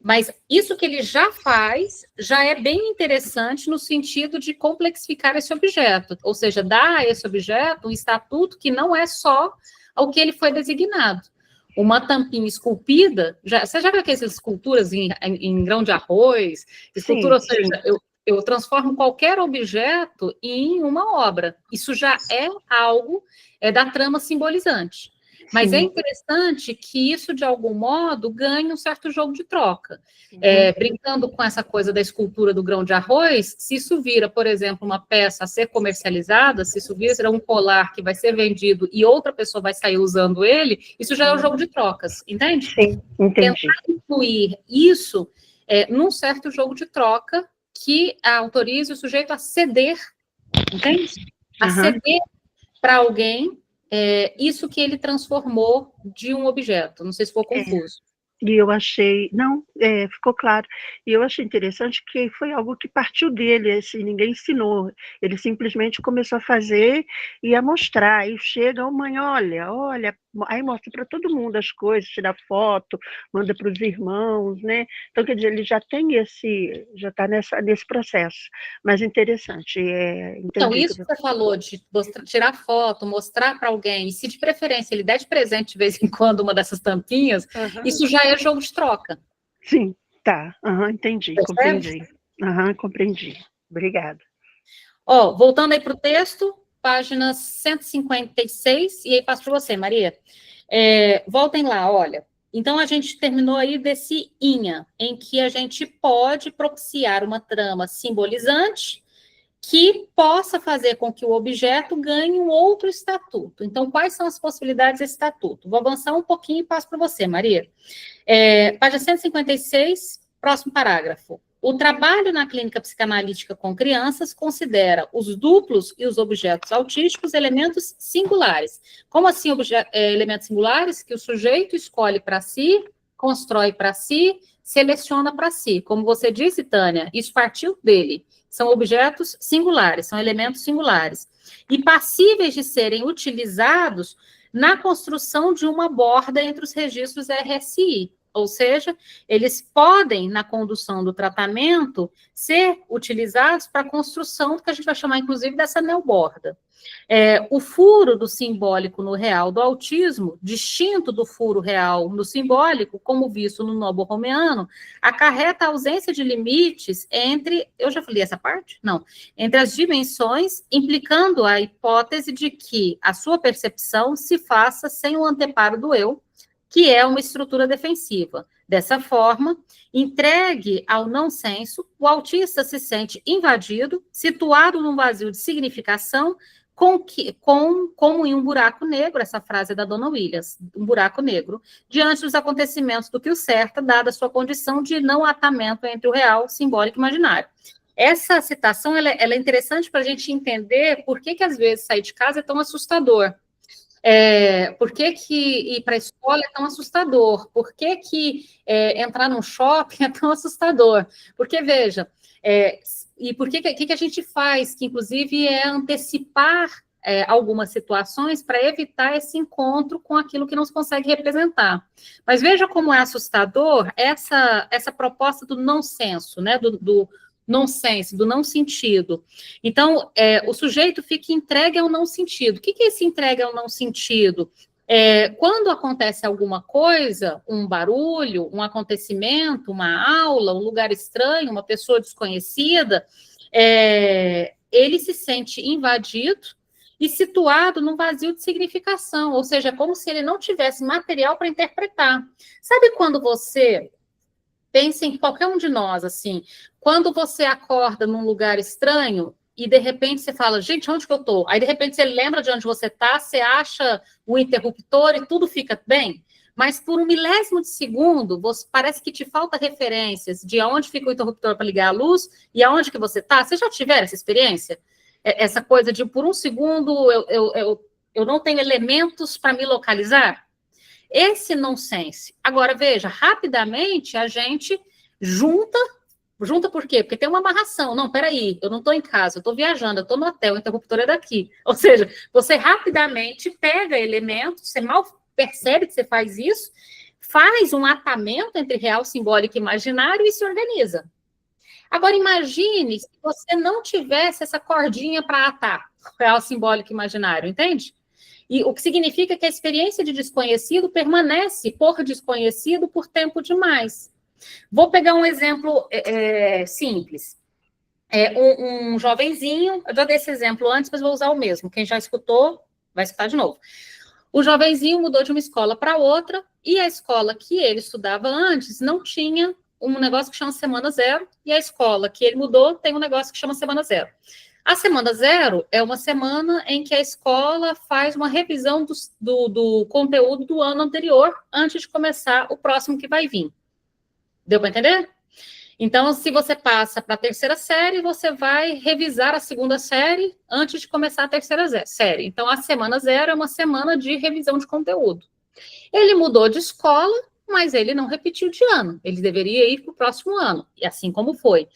Mas isso que ele já faz já é bem interessante no sentido de complexificar esse objeto, ou seja, dar a esse objeto um estatuto que não é só ao que ele foi designado. Uma tampinha esculpida, você já viu aquelas esculturas em grão de arroz? Escultura, sim, ou seja, eu transformo qualquer objeto em uma obra. Isso já é algo da trama simbolizante. Mas é interessante que isso, de algum modo, ganhe um certo jogo de troca. Brincando com essa coisa da escultura do grão de arroz, se isso vira, por exemplo, uma peça a ser comercializada, se isso vira um colar que vai ser vendido e outra pessoa vai sair usando ele, isso já é o jogo de trocas, entende? Sim, entendi. Tentar incluir isso num certo jogo de troca que autorize o sujeito a ceder, entende? A ceder para alguém isso que ele transformou de um objeto. Não sei se ficou confuso. E eu achei, não, ficou claro. E eu achei interessante que foi algo que partiu dele, assim, ninguém ensinou. Ele simplesmente começou a fazer e a mostrar. Aí chega, mãe, olha, aí mostra para todo mundo as coisas, tira foto, manda para os irmãos, né? Então, quer dizer, ele já tem já está nesse processo. Mas interessante. Então, isso que você falou de tirar foto, mostrar para alguém, e se de preferência ele der de presente de vez em quando uma dessas tampinhas, isso já é jogo de troca. Sim, tá. Entendi, compreendi. Compreendi. Obrigada. Voltando aí para o texto, página 156, e aí passo para você, Maria. Voltem lá, olha. Então, a gente terminou aí desse inha, em que a gente pode propiciar uma trama simbolizante que possa fazer com que o objeto ganhe um outro estatuto. Então, quais são as possibilidades desse estatuto? Vou avançar um pouquinho e passo para você, Maria. Página 156, próximo parágrafo. O trabalho na clínica psicanalítica com crianças considera os duplos e os objetos autísticos elementos singulares. Como assim elementos singulares? Que o sujeito escolhe para si, constrói para si, seleciona para si. Como você disse, Tânia, isso partiu dele. São objetos singulares, são elementos singulares. E passíveis de serem utilizados na construção de uma borda entre os registros RSI. Ou seja, eles podem, na condução do tratamento, ser utilizados para a construção do que a gente vai chamar, inclusive, dessa neoborda. O furo do simbólico no real do autismo, distinto do furo real no simbólico, como visto no nobo-romeano, acarreta a ausência de limites entre, eu já falei essa parte? Não. Entre as dimensões, implicando a hipótese de que a sua percepção se faça sem o anteparo do eu, que é uma estrutura defensiva. Dessa forma, entregue ao não senso, o autista se sente invadido, situado num vazio de significação, como em um buraco negro, essa frase é da Dona Williams, um buraco negro, diante dos acontecimentos do que o certa, dada a sua condição de não atamento entre o real, simbólico e imaginário. Essa citação ela é interessante para a gente entender por que às vezes sair de casa é tão assustador. Por que ir para a escola é tão assustador? Por que entrar num shopping é tão assustador? Porque, veja, e por que a gente faz, que inclusive é antecipar algumas situações para evitar esse encontro com aquilo que não se consegue representar. Mas veja como é assustador essa proposta do não senso, né, do nonsense, do não sentido. Então, o sujeito fica entregue ao não sentido. O que é esse entregue ao não sentido? Quando acontece alguma coisa, um barulho, um acontecimento, uma aula, um lugar estranho, uma pessoa desconhecida, ele se sente invadido e situado num vazio de significação, ou seja, como se ele não tivesse material para interpretar. Sabe quando você pensa em qualquer um de nós, assim, quando você acorda num lugar estranho e de repente você fala, gente, onde que eu tô? Aí de repente você lembra de onde você tá, você acha o interruptor e tudo fica bem, mas por um milésimo de segundo, parece que te falta referências de aonde fica o interruptor para ligar a luz e aonde que você tá. Você já tiveram essa experiência? Essa coisa de por um segundo eu não tenho elementos para me localizar? Esse nonsense. Agora, veja, rapidamente a gente junta por quê? Porque tem uma amarração. Não, peraí, eu não estou em casa, eu estou viajando, eu estou no hotel, o interruptor é daqui. Ou seja, você rapidamente pega elementos, você mal percebe que você faz isso, faz um atamento entre real, simbólico e imaginário e se organiza. Agora, imagine se você não tivesse essa cordinha para atar real, simbólico e imaginário, entende? E o que significa que a experiência de desconhecido permanece por desconhecido por tempo demais. Vou pegar um exemplo simples. Um jovenzinho, eu já dei esse exemplo antes, mas vou usar o mesmo. Quem já escutou, vai escutar de novo. O jovenzinho mudou de uma escola para outra, e a escola que ele estudava antes não tinha um negócio que chama Semana Zero, e a escola que ele mudou tem um negócio que chama Semana Zero. A Semana Zero é uma semana em que a escola faz uma revisão do conteúdo do ano anterior, antes de começar o próximo que vai vir. Deu para entender? Então, se você passa para a terceira série, você vai revisar a segunda série antes de começar a terceira série. Então, a Semana Zero é uma semana de revisão de conteúdo. Ele mudou de escola, mas ele não repetiu de ano. Ele deveria ir para o próximo ano, e assim como foi.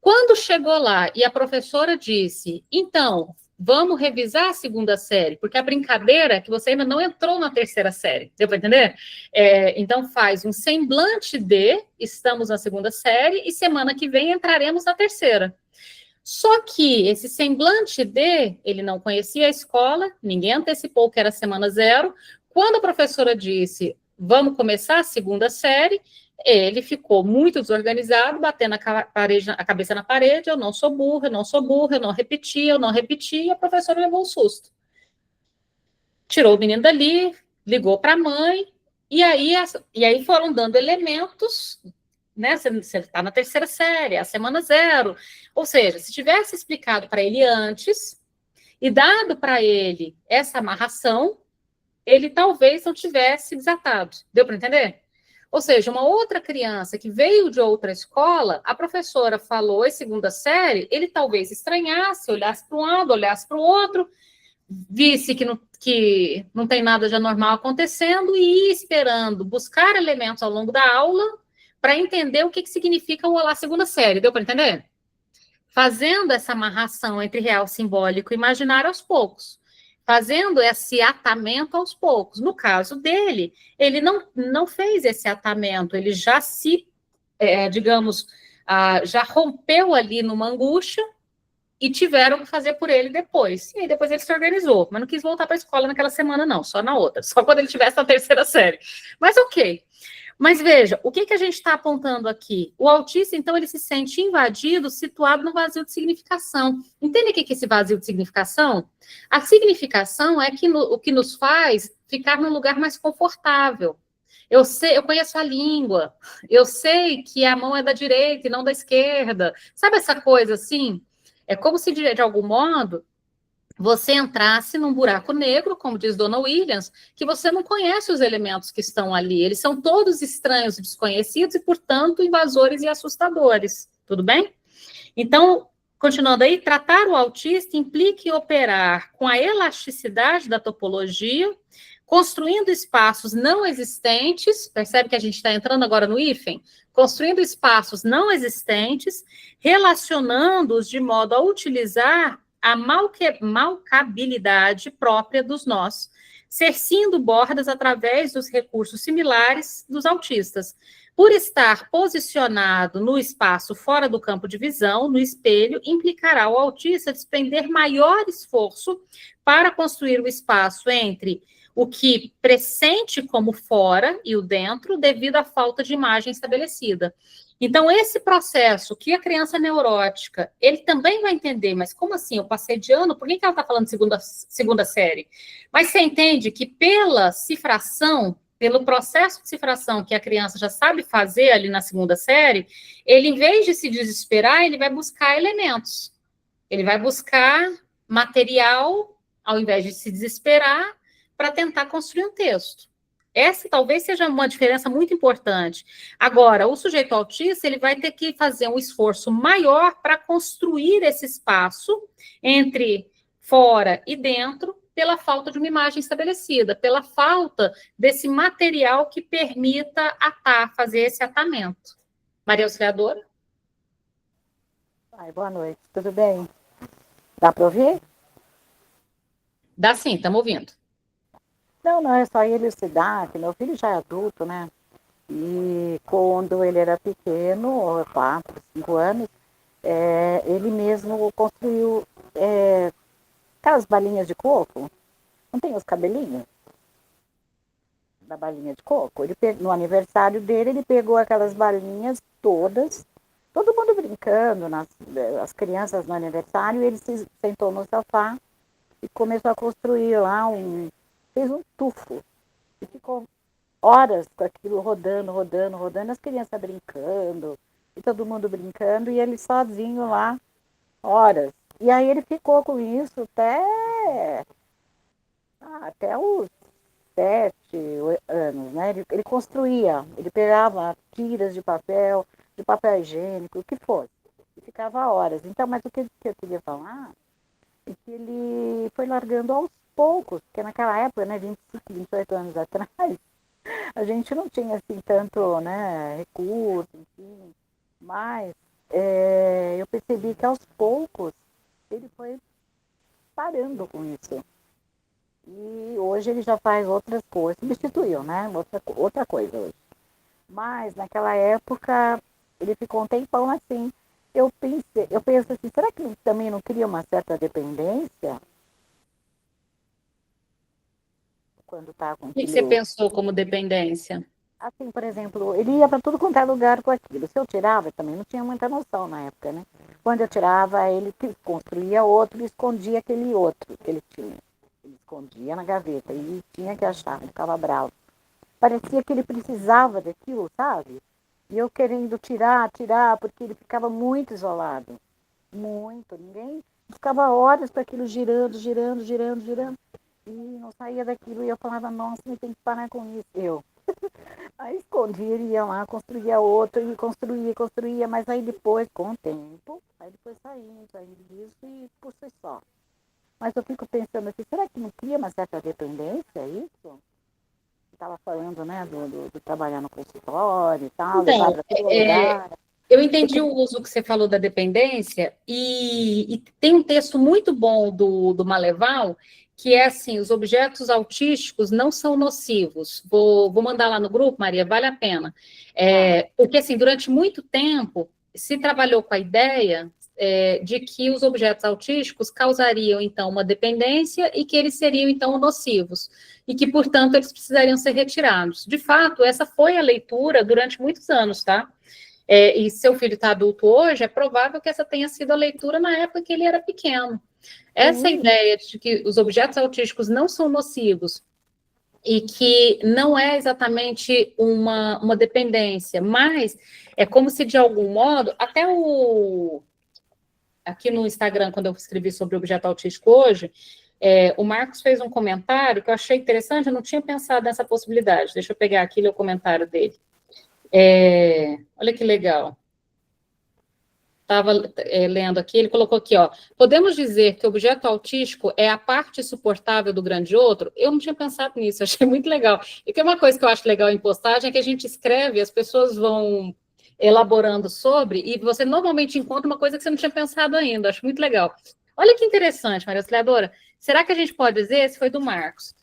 Quando chegou lá e a professora disse, então, vamos revisar a segunda série, porque a brincadeira é que você ainda não entrou na terceira série, deu para entender? Então, faz um semblante de, estamos na segunda série, e semana que vem entraremos na terceira. Só que esse semblante de, ele não conhecia a escola, ninguém antecipou que era Semana Zero. Quando a professora disse, vamos começar a segunda série, ele ficou muito desorganizado, batendo a cabeça na parede, eu não sou burra, eu não repeti, e a professora levou um susto. Tirou o menino dali, ligou para a mãe, e aí foram dando elementos, né? Você está na terceira série, a Semana Zero. Ou seja, se tivesse explicado para ele antes e dado para ele essa amarração, ele talvez não tivesse desatado. Deu para entender? Ou seja, uma outra criança que veio de outra escola, a professora falou em segunda série, ele talvez estranhasse, olhasse para um lado, olhasse para o outro, visse que não tem nada de anormal acontecendo e ia esperando buscar elementos ao longo da aula para entender o que significa o olá segunda série. Deu para entender? Fazendo essa amarração entre real, simbólico e imaginário aos poucos. Fazendo esse atamento aos poucos. No caso dele, ele não fez esse atamento, ele já já rompeu ali numa angústia e tiveram que fazer por ele depois. E aí depois ele se organizou, mas não quis voltar para a escola naquela semana não, só na outra, só quando ele estivesse na terceira série. Mas ok. Mas veja, o que a gente está apontando aqui? O autista, então, ele se sente invadido, situado no vazio de significação. Entende o que é esse vazio de significação? A significação é o que nos faz ficar num lugar mais confortável. Eu conheço a língua, eu sei que a mão é da direita e não da esquerda. Sabe essa coisa assim? É como se, de algum modo, você entrasse num buraco negro, como diz Dona Williams, que você não conhece os elementos que estão ali. Eles são todos estranhos e desconhecidos e, portanto, invasores e assustadores. Tudo bem? Então, continuando aí, tratar o autista implica em operar com a elasticidade da topologia, construindo espaços não existentes, percebe que a gente está entrando agora no hífen? Construindo espaços não existentes, relacionando-os de modo a utilizar a malcabilidade própria dos nós, cercindo bordas através dos recursos similares dos autistas. Por estar posicionado no espaço fora do campo de visão, no espelho, implicará o autista despender maior esforço para construir o espaço entre o que pressente como fora e o dentro, devido à falta de imagem estabelecida. Então, esse processo que a criança neurótica, ele também vai entender, mas como assim? Eu passei de ano, por que ela está falando segunda série? Mas você entende que pela cifração, pelo processo de cifração que a criança já sabe fazer ali na segunda série, ele, em vez de se desesperar, ele vai buscar elementos. Ele vai buscar material, ao invés de se desesperar, para tentar construir um texto. Essa talvez seja uma diferença muito importante. Agora, o sujeito autista, ele vai ter que fazer um esforço maior para construir esse espaço entre fora e dentro, pela falta de uma imagem estabelecida, pela falta desse material que permita fazer esse atamento. Maria Auxiliadora? Boa noite, tudo bem? Dá para ouvir? Dá sim, estamos ouvindo. Não, é só elucidar que meu filho já é adulto, né? E quando ele era pequeno, 4, 5 anos, ele mesmo construiu aquelas balinhas de coco. Não tem os cabelinhos da balinha de coco? No aniversário dele, ele pegou aquelas balinhas todas, todo mundo brincando, as crianças no aniversário, ele se sentou no sofá e começou a construir lá fez um tufo. E ficou horas com aquilo rodando, as crianças brincando, e todo mundo brincando, e ele sozinho lá, horas. E aí ele ficou com isso até os 7 anos, né? Ele construía, ele pegava tiras de papel higiênico, o que fosse, e ficava horas. Então, mas o que eu queria falar é que ele foi largando aos poucos, porque naquela época, né, 25, 28 anos atrás, a gente não tinha assim tanto, né, recurso, enfim, mas eu percebi que aos poucos ele foi parando com isso. E hoje ele já faz outras coisas, substituiu, né, outra coisa hoje. Mas naquela época ele ficou um tempão assim. Eu penso assim, será que ele também não cria uma certa dependência? Quando tá com O que você pensou como dependência? Assim, por exemplo, ele ia para tudo quanto é lugar com aquilo. Se eu tirava, eu também não tinha muita noção na época, né? Quando eu tirava, ele construía outro e escondia aquele outro que ele tinha. Ele escondia na gaveta e tinha que achar, ele ficava bravo. Parecia que ele precisava daquilo, sabe? E eu querendo tirar, porque ele ficava muito isolado. Muito. Ninguém ficava horas para aquilo girando. E não saía daquilo. E eu falava, nossa, eu tenho que parar com isso. Aí escondia, ele ia lá, construía outro, e construía, mas aí depois, com o tempo, aí depois saindo disso e por si só. Mas eu fico pensando assim, será que não cria uma certa dependência isso? Estava falando, né, do trabalhar no consultório e tal, levar para todo lugar. Eu entendi o uso que você falou da dependência, e tem um texto muito bom do Maleval, que é assim, os objetos autísticos não são nocivos. Vou mandar lá no grupo, Maria, vale a pena. Porque, assim, durante muito tempo, se trabalhou com a ideia de que os objetos autísticos causariam, então, uma dependência e que eles seriam, então, nocivos, e que, portanto, eles precisariam ser retirados. De fato, essa foi a leitura durante muitos anos, tá? E seu filho está adulto hoje, é provável que essa tenha sido a leitura na época que ele era pequeno. Essa ideia de que os objetos autísticos não são nocivos e que não é exatamente uma dependência, mas é como se, de algum modo, até aqui no Instagram, quando eu escrevi sobre o objeto autístico hoje, o Marcos fez um comentário que eu achei interessante, eu não tinha pensado nessa possibilidade. Deixa eu pegar aqui o comentário dele. Olha que legal. Estava lendo aqui, ele colocou aqui, ó, podemos dizer que o objeto autístico é a parte suportável do grande outro? Eu não tinha pensado nisso, achei muito legal. E que é uma coisa que eu acho legal em postagem é que a gente escreve, as pessoas vão elaborando sobre, e você normalmente encontra uma coisa que você não tinha pensado ainda, acho muito legal. Olha que interessante, Maria Auxiliadora, será que a gente pode dizer, esse foi do Marcos,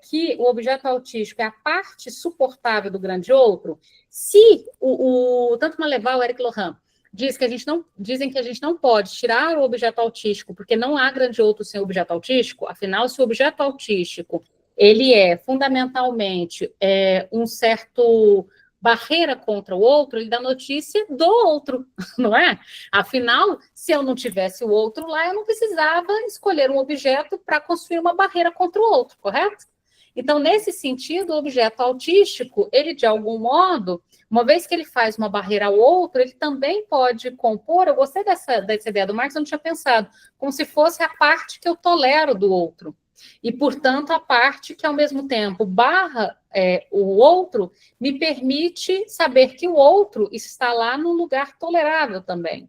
que o objeto autístico é a parte suportável do grande outro? Se tanto Maleval, Eric Lohan, dizem que a gente não pode tirar o objeto autístico, porque não há grande outro sem objeto autístico, afinal, se o objeto autístico ele é fundamentalmente um certo barreira contra o outro, ele dá notícia do outro, não é? Afinal, se eu não tivesse o outro lá, eu não precisava escolher um objeto para construir uma barreira contra o outro, correto? Então, nesse sentido, o objeto autístico, ele, de algum modo, uma vez que ele faz uma barreira ao outro, ele também pode compor, eu gostei dessa ideia do Marx, eu não tinha pensado, como se fosse a parte que eu tolero do outro. E, portanto, a parte que, ao mesmo tempo, barra o outro, me permite saber que o outro está lá num lugar tolerável também.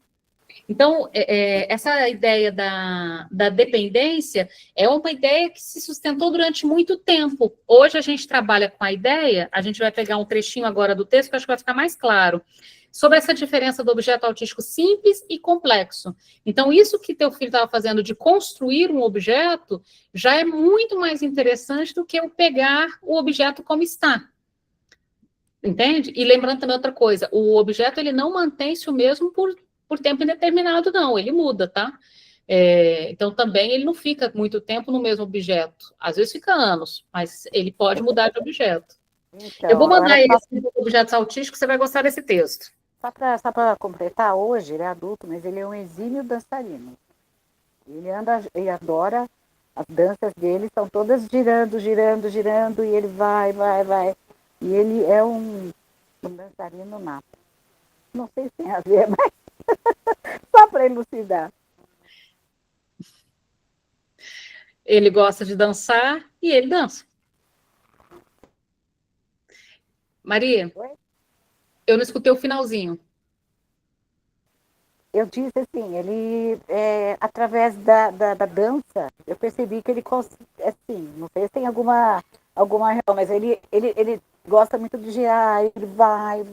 Então, essa ideia da dependência é uma ideia que se sustentou durante muito tempo. Hoje a gente trabalha com a ideia, a gente vai pegar um trechinho agora do texto que eu acho que vai ficar mais claro, sobre essa diferença do objeto autístico simples e complexo. Então, isso que teu filho estava fazendo de construir um objeto já é muito mais interessante do que eu pegar o objeto como está. Entende? E lembrando também outra coisa, o objeto ele não mantém-se o mesmo por tempo indeterminado, não, ele muda, tá? Então, também ele não fica muito tempo no mesmo objeto. Às vezes fica anos, mas ele pode mudar de objeto. Então, eu vou mandar esse objetos autísticos, você vai gostar desse texto. Só para completar, hoje ele é adulto, mas ele é um exímio dançarino. Ele adora, as danças dele são todas girando, girando, girando, e ele vai. E ele é um dançarino nato. Não sei se tem a ver, mas só para elucidar. Ele gosta de dançar e ele dança. Maria, Oi? Eu não escutei o finalzinho. Eu disse assim, ele, através da dança, eu percebi que ele, assim, não sei se tem alguma real, mas ele gosta muito de girar, ele vai,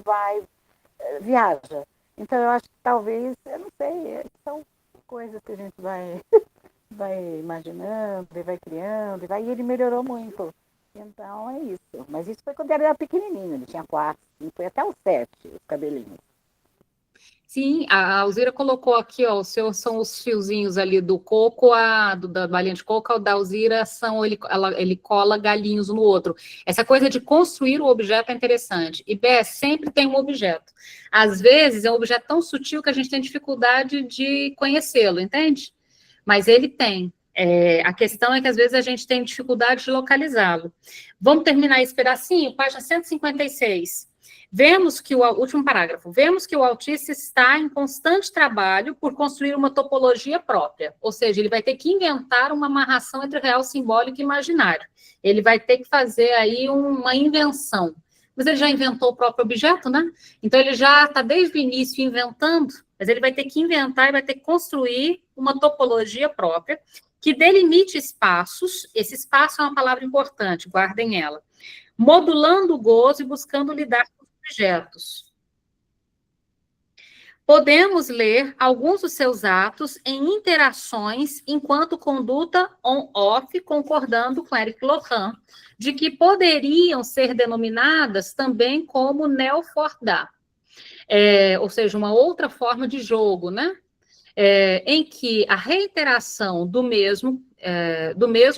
viaja. Então, eu acho que talvez, eu não sei, são coisas que a gente vai imaginando, e vai criando, e ele melhorou muito. Então, é isso. Mas isso foi quando ele era pequenininho, ele tinha 4, foi até os 7, os cabelinhos. Sim, a Alzira colocou aqui, ó, são os fiozinhos ali do coco, da balinha de coco, o da Alzira ele cola galinhos um no outro. Essa coisa de construir o objeto é interessante. E Bess sempre tem um objeto. Às vezes é um objeto tão sutil que a gente tem dificuldade de conhecê-lo, entende? Mas ele tem. A questão é que às vezes a gente tem dificuldade de localizá-lo. Vamos terminar esse pedacinho? Página 156. Último parágrafo, vemos que o autista está em constante trabalho por construir uma topologia própria, ou seja, ele vai ter que inventar uma amarração entre real, simbólico e imaginário. Ele vai ter que fazer aí uma invenção. Mas ele já inventou o próprio objeto, né? Então ele já está desde o início inventando, mas ele vai ter que inventar e vai ter que construir uma topologia própria que delimite espaços. Esse espaço é uma palavra importante, guardem ela. Modulando o gozo e buscando lidar com objetos. Podemos ler alguns dos seus atos em interações enquanto conduta on-off, concordando com Eric Lohan, de que poderiam ser denominadas também como neo-fordá, ou seja, uma outra forma de jogo, né? Em que a reiteração do mesmo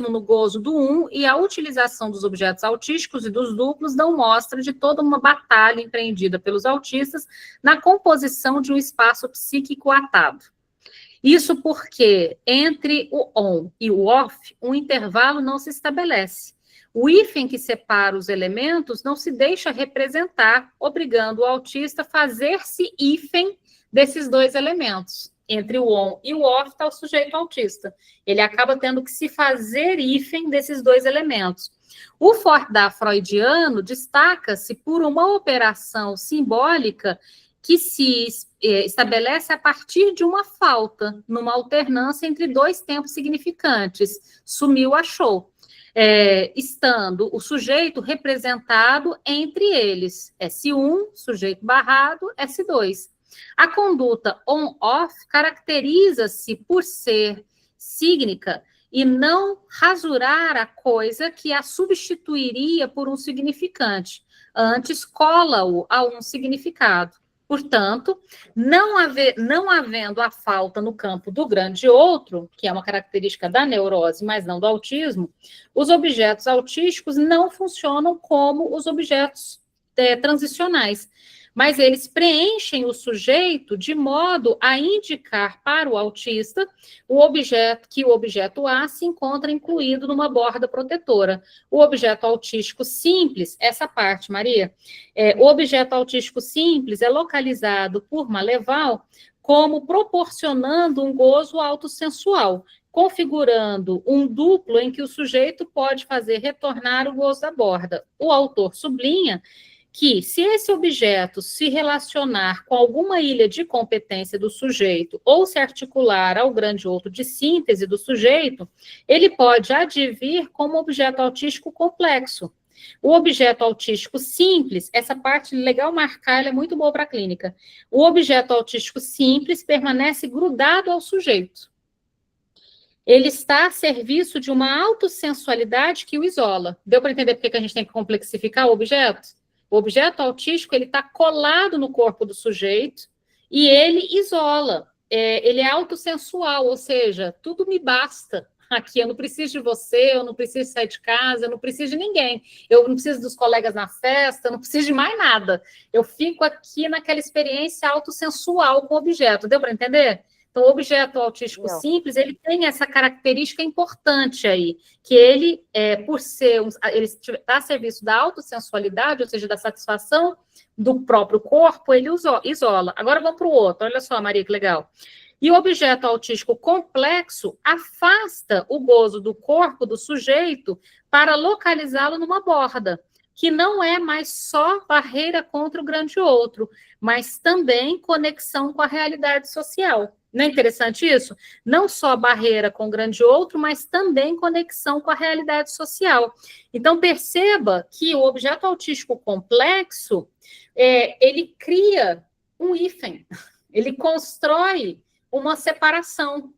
no gozo do um e a utilização dos objetos autísticos e dos duplos dão mostra de toda uma batalha empreendida pelos autistas na composição de um espaço psíquico atado. Isso porque entre o on e o off, um intervalo não se estabelece. O hífen que separa os elementos não se deixa representar, obrigando o autista a fazer-se hífen desses dois elementos. Entre o on e o off está o sujeito autista. Ele acaba tendo que se fazer hífen desses dois elementos. O Fordá freudiano destaca-se por uma operação simbólica que se estabelece a partir de uma falta, numa alternância entre dois tempos significantes. Sumiu, achou. Estando o sujeito representado entre eles. S1, sujeito barrado, S2. A conduta on-off caracteriza-se por ser sígnica e não rasurar a coisa que a substituiria por um significante. Antes, cola-o a um significado. Portanto, não havendo a falta no campo do grande outro, que é uma característica da neurose, mas não do autismo, os objetos autísticos não funcionam como os objetos transicionais, mas eles preenchem o sujeito de modo a indicar para o autista o objeto A se encontra incluído numa borda protetora. O objeto autístico simples, essa parte, Maria, o objeto autístico simples é localizado por Maleval como proporcionando um gozo autossensual, configurando um duplo em que o sujeito pode fazer retornar o gozo da borda. O autor sublinha que, se esse objeto se relacionar com alguma ilha de competência do sujeito ou se articular ao grande outro de síntese do sujeito, ele pode advir como objeto autístico complexo. O objeto autístico simples, essa parte legal marcar, ela é muito boa para a clínica. O objeto autístico simples permanece grudado ao sujeito. Ele está a serviço de uma autossensualidade que o isola. Deu para entender por que a gente tem que complexificar o objeto? O objeto autístico, ele está colado no corpo do sujeito e ele isola. Ele é autossensual, ou seja, tudo me basta aqui. Eu não preciso de você, eu não preciso sair de casa, eu não preciso de ninguém. Eu não preciso dos colegas na festa, eu não preciso de mais nada. Eu fico aqui naquela experiência autossensual com o objeto. Deu para entender? Então, o objeto autístico simples, ele tem essa característica importante aí, que ele, por ser, ele está a serviço da autossensualidade, ou seja, da satisfação do próprio corpo, ele isola. Agora vamos para o outro, olha só, Maria, que legal. E o objeto autístico complexo afasta o gozo do corpo do sujeito para localizá-lo numa borda, que não é mais só barreira contra o grande outro, mas também conexão com a realidade social. Não é interessante isso? Não só barreira com o grande outro, mas também conexão com a realidade social. Então, perceba que o objeto autístico complexo, ele cria um hífen, ele constrói uma separação.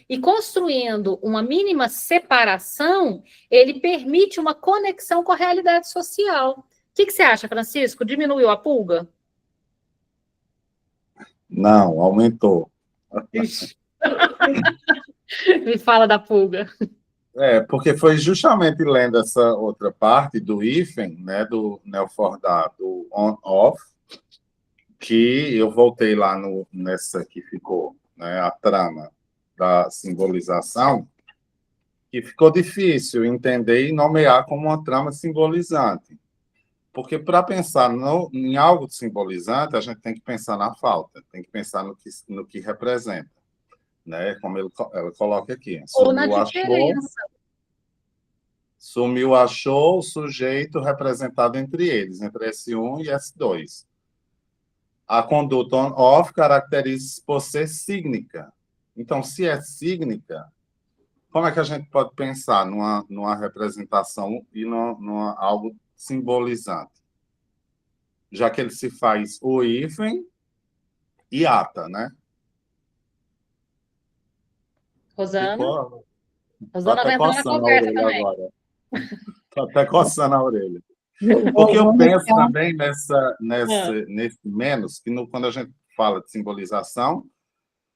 E construindo uma mínima separação, ele permite uma conexão com a realidade social. O que você acha, Francisco? Diminuiu a pulga? Não, aumentou. Me fala da pulga. Porque foi justamente lendo essa outra parte do hífen, né, do Neofordar, do on-off, que eu voltei lá nessa que ficou, né, a trama da simbolização, que ficou difícil entender e nomear como uma trama simbolizante. Porque para pensar em algo simbolizante, a gente tem que pensar na falta, tem que pensar no que representa, né? Como ela coloca aqui. Ou na diferença. Sumiu, achou o sujeito representado entre eles, entre S1 e S2. A conduta on-off caracteriza-se por ser sígnica. Então, se é sígnica, como é que a gente pode pensar numa representação e numa algo simbolizante? Já que ele se faz o hífen e ata, né? Rosana? Rosana vai entrar na conversa também. Estou até coçando a orelha. Porque eu penso também nesse menos, que quando a gente fala de simbolização,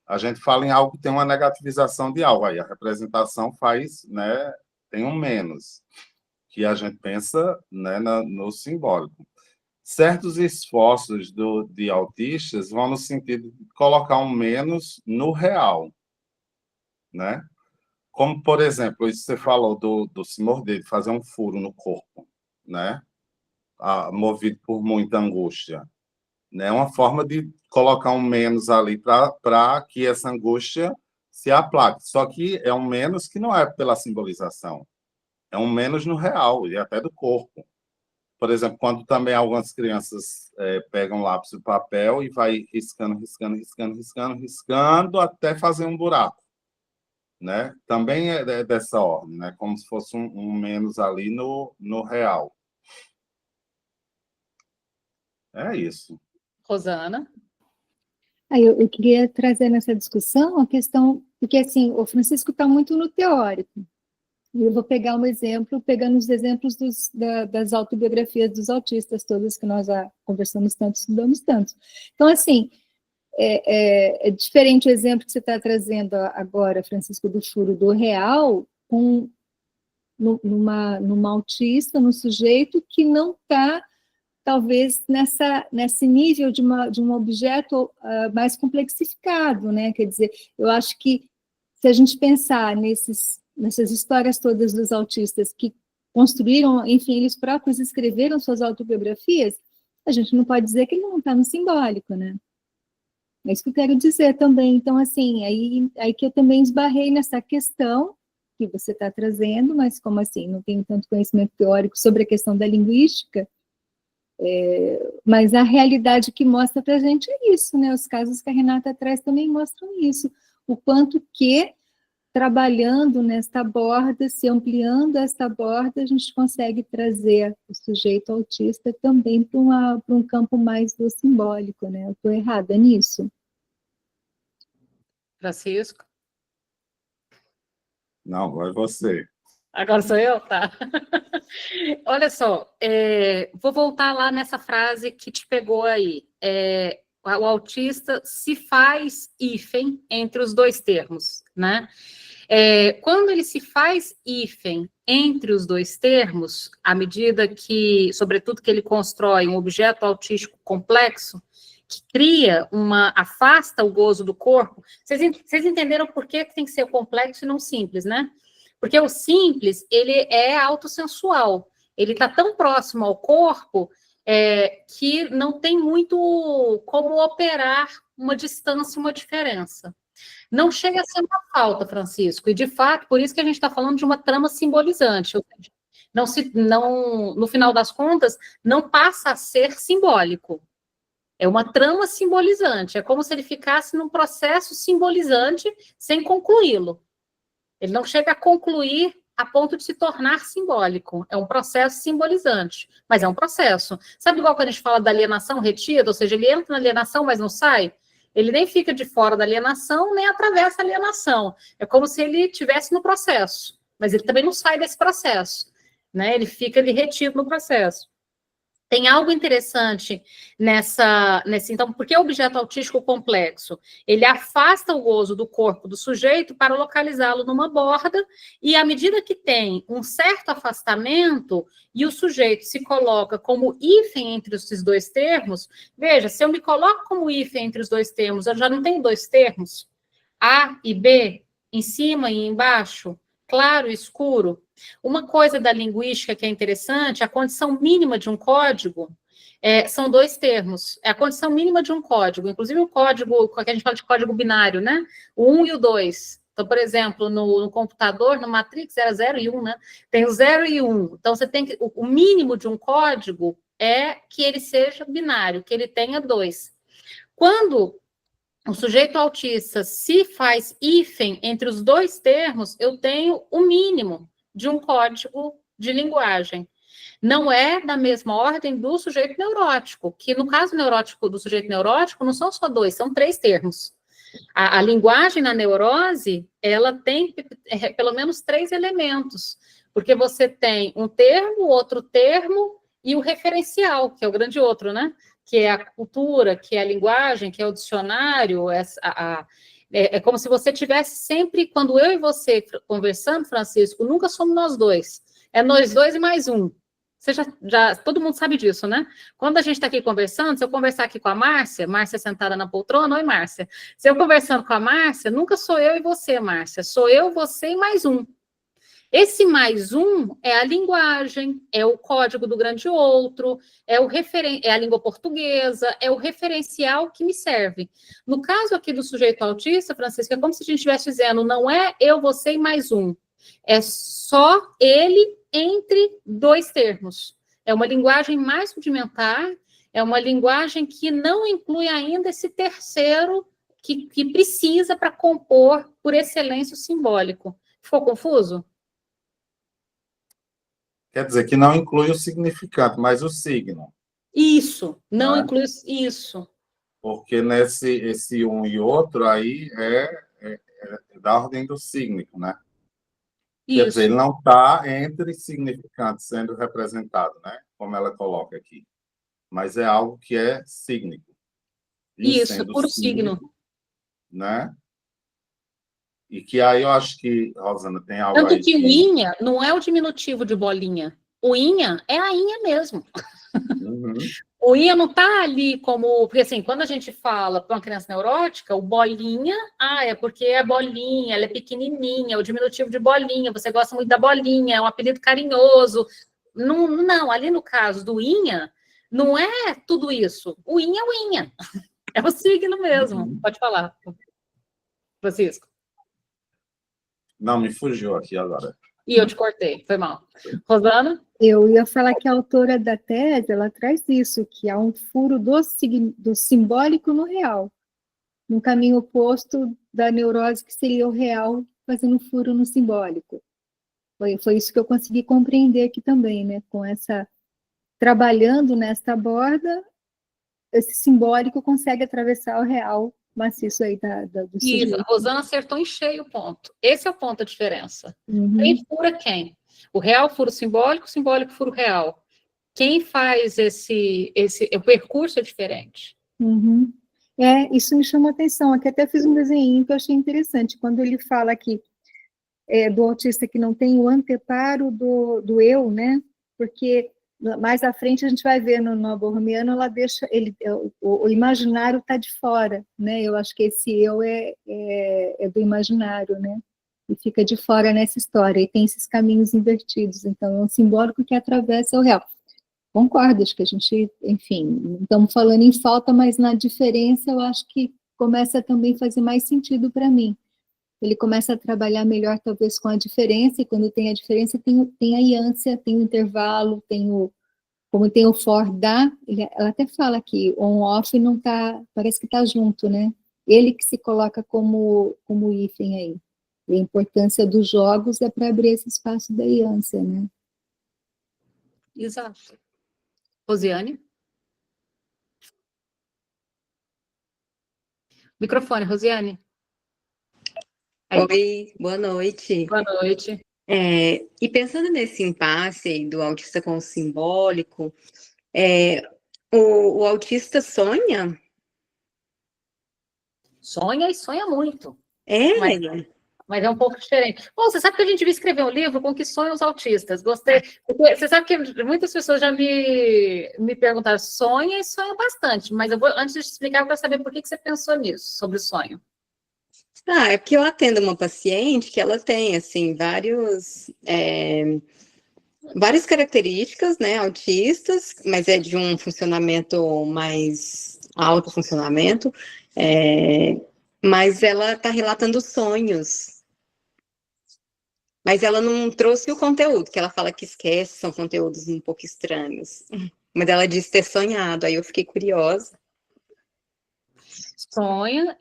a gente fala em algo que tem uma negativização de algo. Aí a representação faz, né, tem um menos, que a gente pensa, né, no simbólico. Certos esforços de autistas vão no sentido de colocar um menos no real, né? Como, por exemplo, isso que você falou do se morder, de fazer um furo no corpo, né? Movido por muita angústia. É uma forma de colocar um menos ali para que essa angústia se aplaque. Só que é um menos que não é pela simbolização. É um menos no real, e até do corpo. Por exemplo, quando também algumas crianças pegam lápis e papel e vai riscando até fazer um buraco, né? Também é dessa ordem, né? Como se fosse um menos ali no real. É isso. Rosana? Eu queria trazer nessa discussão a questão, porque assim, o Francisco está muito no teórico. E eu vou pegar um exemplo, pegando os exemplos das autobiografias dos autistas, todas que nós já conversamos tanto, estudamos tanto. Então, assim, é diferente o exemplo que você está trazendo agora, Francisco, do furo do real, numa autista, num sujeito que não está, talvez, nesse nível de um objeto mais complexificado, né? Quer dizer, eu acho que se a gente pensar nessas histórias todas dos autistas que construíram, enfim, eles próprios escreveram suas autobiografias, a gente não pode dizer que ele não está no simbólico, né? É isso que eu quero dizer também. Então, assim, aí que eu também esbarrei nessa questão que você está trazendo, mas como assim, não tenho tanto conhecimento teórico sobre a questão da linguística, mas a realidade que mostra para a gente é isso, né? Os casos que a Renata traz também mostram isso, o quanto que, trabalhando nesta borda, se ampliando esta borda, a gente consegue trazer o sujeito autista também para um campo mais do simbólico, né? Eu estou errada nisso? Francisco? Não, agora é você. Agora sou eu? Tá. Olha só, vou voltar lá nessa frase que te pegou aí. O autista se faz hífen entre os dois termos, né? Quando ele se faz hífen entre os dois termos, à medida que, sobretudo, que ele constrói um objeto autístico complexo, que afasta o gozo do corpo, vocês entenderam por que tem que ser complexo e não simples, né? Porque o simples, ele é autossensual, ele está tão próximo ao corpo que não tem muito como operar uma distância, uma diferença. Não chega a ser uma falta, Francisco, e de fato, por isso que a gente está falando de uma trama simbolizante. No final das contas, não passa a ser simbólico. É uma trama simbolizante, é como se ele ficasse num processo simbolizante sem concluí-lo. Ele não chega a concluir a ponto de se tornar simbólico. É um processo simbolizante, mas é um processo. Sabe igual quando a gente fala da alienação retida, ou seja, ele entra na alienação, mas não sai? Ele nem fica de fora da alienação, nem atravessa a alienação. É como se ele estivesse no processo, mas ele também não sai desse processo, né? Ele fica ali retido no processo. Tem algo interessante então, por que o objeto autístico complexo? Ele afasta o gozo do corpo do sujeito para localizá-lo numa borda, e à medida que tem um certo afastamento, e o sujeito se coloca como hífen entre esses dois termos, veja, se eu me coloco como hífen entre os dois termos, eu já não tenho dois termos, A e B, em cima e embaixo, claro e escuro. Uma coisa da linguística que é interessante, a condição mínima de um código são dois termos. É a condição mínima de um código, inclusive o código, que a gente fala de código binário, né? O 1 e o 2. Então, por exemplo, no computador, no Matrix, era 0 e 1, né? Tem o 0 e 1. Então, você tem que. O mínimo de um código é que ele seja binário, que ele tenha 2. Quando o sujeito autista se faz hífen entre os dois termos, eu tenho o mínimo de um código de linguagem. Não é da mesma ordem do sujeito neurótico, que no caso neurótico do sujeito neurótico não são só 2, são 3 termos. A linguagem na neurose, ela tem pelo menos 3 elementos, porque você tem um termo, outro termo e o referencial, que é o grande outro, né? Que é a cultura, que é a linguagem, que é o dicionário, é como se você tivesse sempre, quando eu e você conversando, Francisco, nunca somos nós dois. É nós dois e mais um. Você todo mundo sabe disso, né? Quando a gente está aqui conversando, se eu conversar aqui com a Márcia sentada na poltrona, oi, Márcia. Se eu conversando com a Márcia, nunca sou eu e você, Márcia. Sou eu, você e mais um. Esse mais um é a linguagem, é o código do grande outro, é a língua portuguesa, é o referencial que me serve. No caso aqui do sujeito autista, Francisco, é como se a gente estivesse dizendo, não é eu, você e mais um. É só ele entre 2 termos. É uma linguagem mais rudimentar, é uma linguagem que não inclui ainda esse terceiro que precisa para compor, por excelência, o simbólico. Ficou confuso? Quer dizer que não inclui o significado, mas o signo. Isso, não Né? inclui isso. Porque esse um e outro aí é da ordem do signo, né? Quer dizer, Isso, ele não está entre significantes sendo representado, né? Como ela coloca aqui. Mas é algo que é sígnico. E isso, sendo puro signo. sígnico, né? E que aí eu acho que, Rosana, tem algo Tanto aí que o que... inha não é o diminutivo de bolinha. O inha é a inha mesmo. Uhum, O inha não está ali como... Porque, assim, quando a gente fala para uma criança neurótica, o bolinha, é porque é bolinha, ela é pequenininha, é o diminutivo de bolinha, você gosta muito da bolinha, é um apelido carinhoso. Não, não, ali no caso do inha, não é tudo isso. O inha é o inha. É o signo mesmo. uhum. Pode falar, Francisco. Não, me fugiu aqui agora. E eu te cortei, foi mal. Rosana? Eu ia falar que a autora da tese, ela traz isso, que há um furo do simbólico no real, num caminho oposto da neurose, que seria o real, fazendo um furo no simbólico. Foi isso que eu consegui compreender aqui também, né? Trabalhando nesta borda, esse simbólico consegue atravessar o real maciço aí do Isso, a sujeito. Rosana acertou em cheio o ponto. Esse é o ponto da diferença. Uhum. Quem fura quem? O real fura o simbólico fura o real. Quem faz o percurso é diferente. Uhum. Isso me chamou a atenção. Aqui até fiz um desenho que eu achei interessante. Quando ele fala aqui do autista que não tem o anteparo do eu, né? Porque mais à frente a gente vai ver no Borromeano, ela deixa o imaginário está de fora, né? Eu acho que esse eu é do imaginário, né? E fica de fora nessa história, e tem esses caminhos invertidos. Então, é um simbólico que atravessa o real. Concordo, acho que a gente, enfim, não estamos falando em falta, mas na diferença eu acho que começa também a fazer mais sentido para mim. Ele começa a trabalhar melhor, talvez, com a diferença, e quando tem a diferença, tem a iância, tem o intervalo, como tem o for da, ela até fala que on-off não tá, parece que está junto, né? Ele que se coloca como hífen aí. E a importância dos jogos é para abrir esse espaço da iância, né? Exato. Rosiane? Microfone, Rosiane. Aí. Oi, boa noite. Boa noite. E pensando nesse impasse aí do autista com o simbólico, o autista sonha? Sonha e sonha muito. É? Mas é um pouco diferente. Bom, você sabe que a gente devia escrever um livro com que sonham os autistas. Gostei. Porque você sabe que muitas pessoas já me perguntaram, sonha e sonha bastante. Mas eu vou, antes de explicar, eu quero saber por que você pensou nisso, sobre o sonho. É porque eu atendo uma paciente que ela tem, assim, várias características, né, autistas, mas é de um funcionamento mais alto funcionamento, mas ela está relatando sonhos. Mas ela não trouxe o conteúdo, que ela fala que esquece, são conteúdos um pouco estranhos. Mas ela disse ter sonhado, aí eu fiquei curiosa.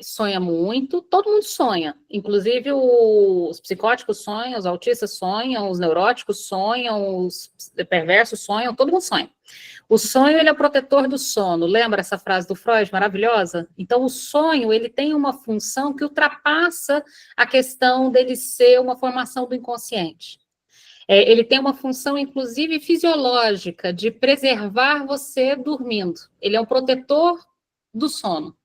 Sonha muito, todo mundo sonha. Inclusive os psicóticos sonham, os autistas sonham, os neuróticos sonham, os perversos sonham, todo mundo sonha. O sonho, ele é o protetor do sono. Lembra essa frase do Freud, maravilhosa? Então, o sonho, ele tem uma função que ultrapassa a questão dele ser uma formação do inconsciente. Ele tem uma função, inclusive, fisiológica, de preservar você dormindo. Ele é um protetor do sono.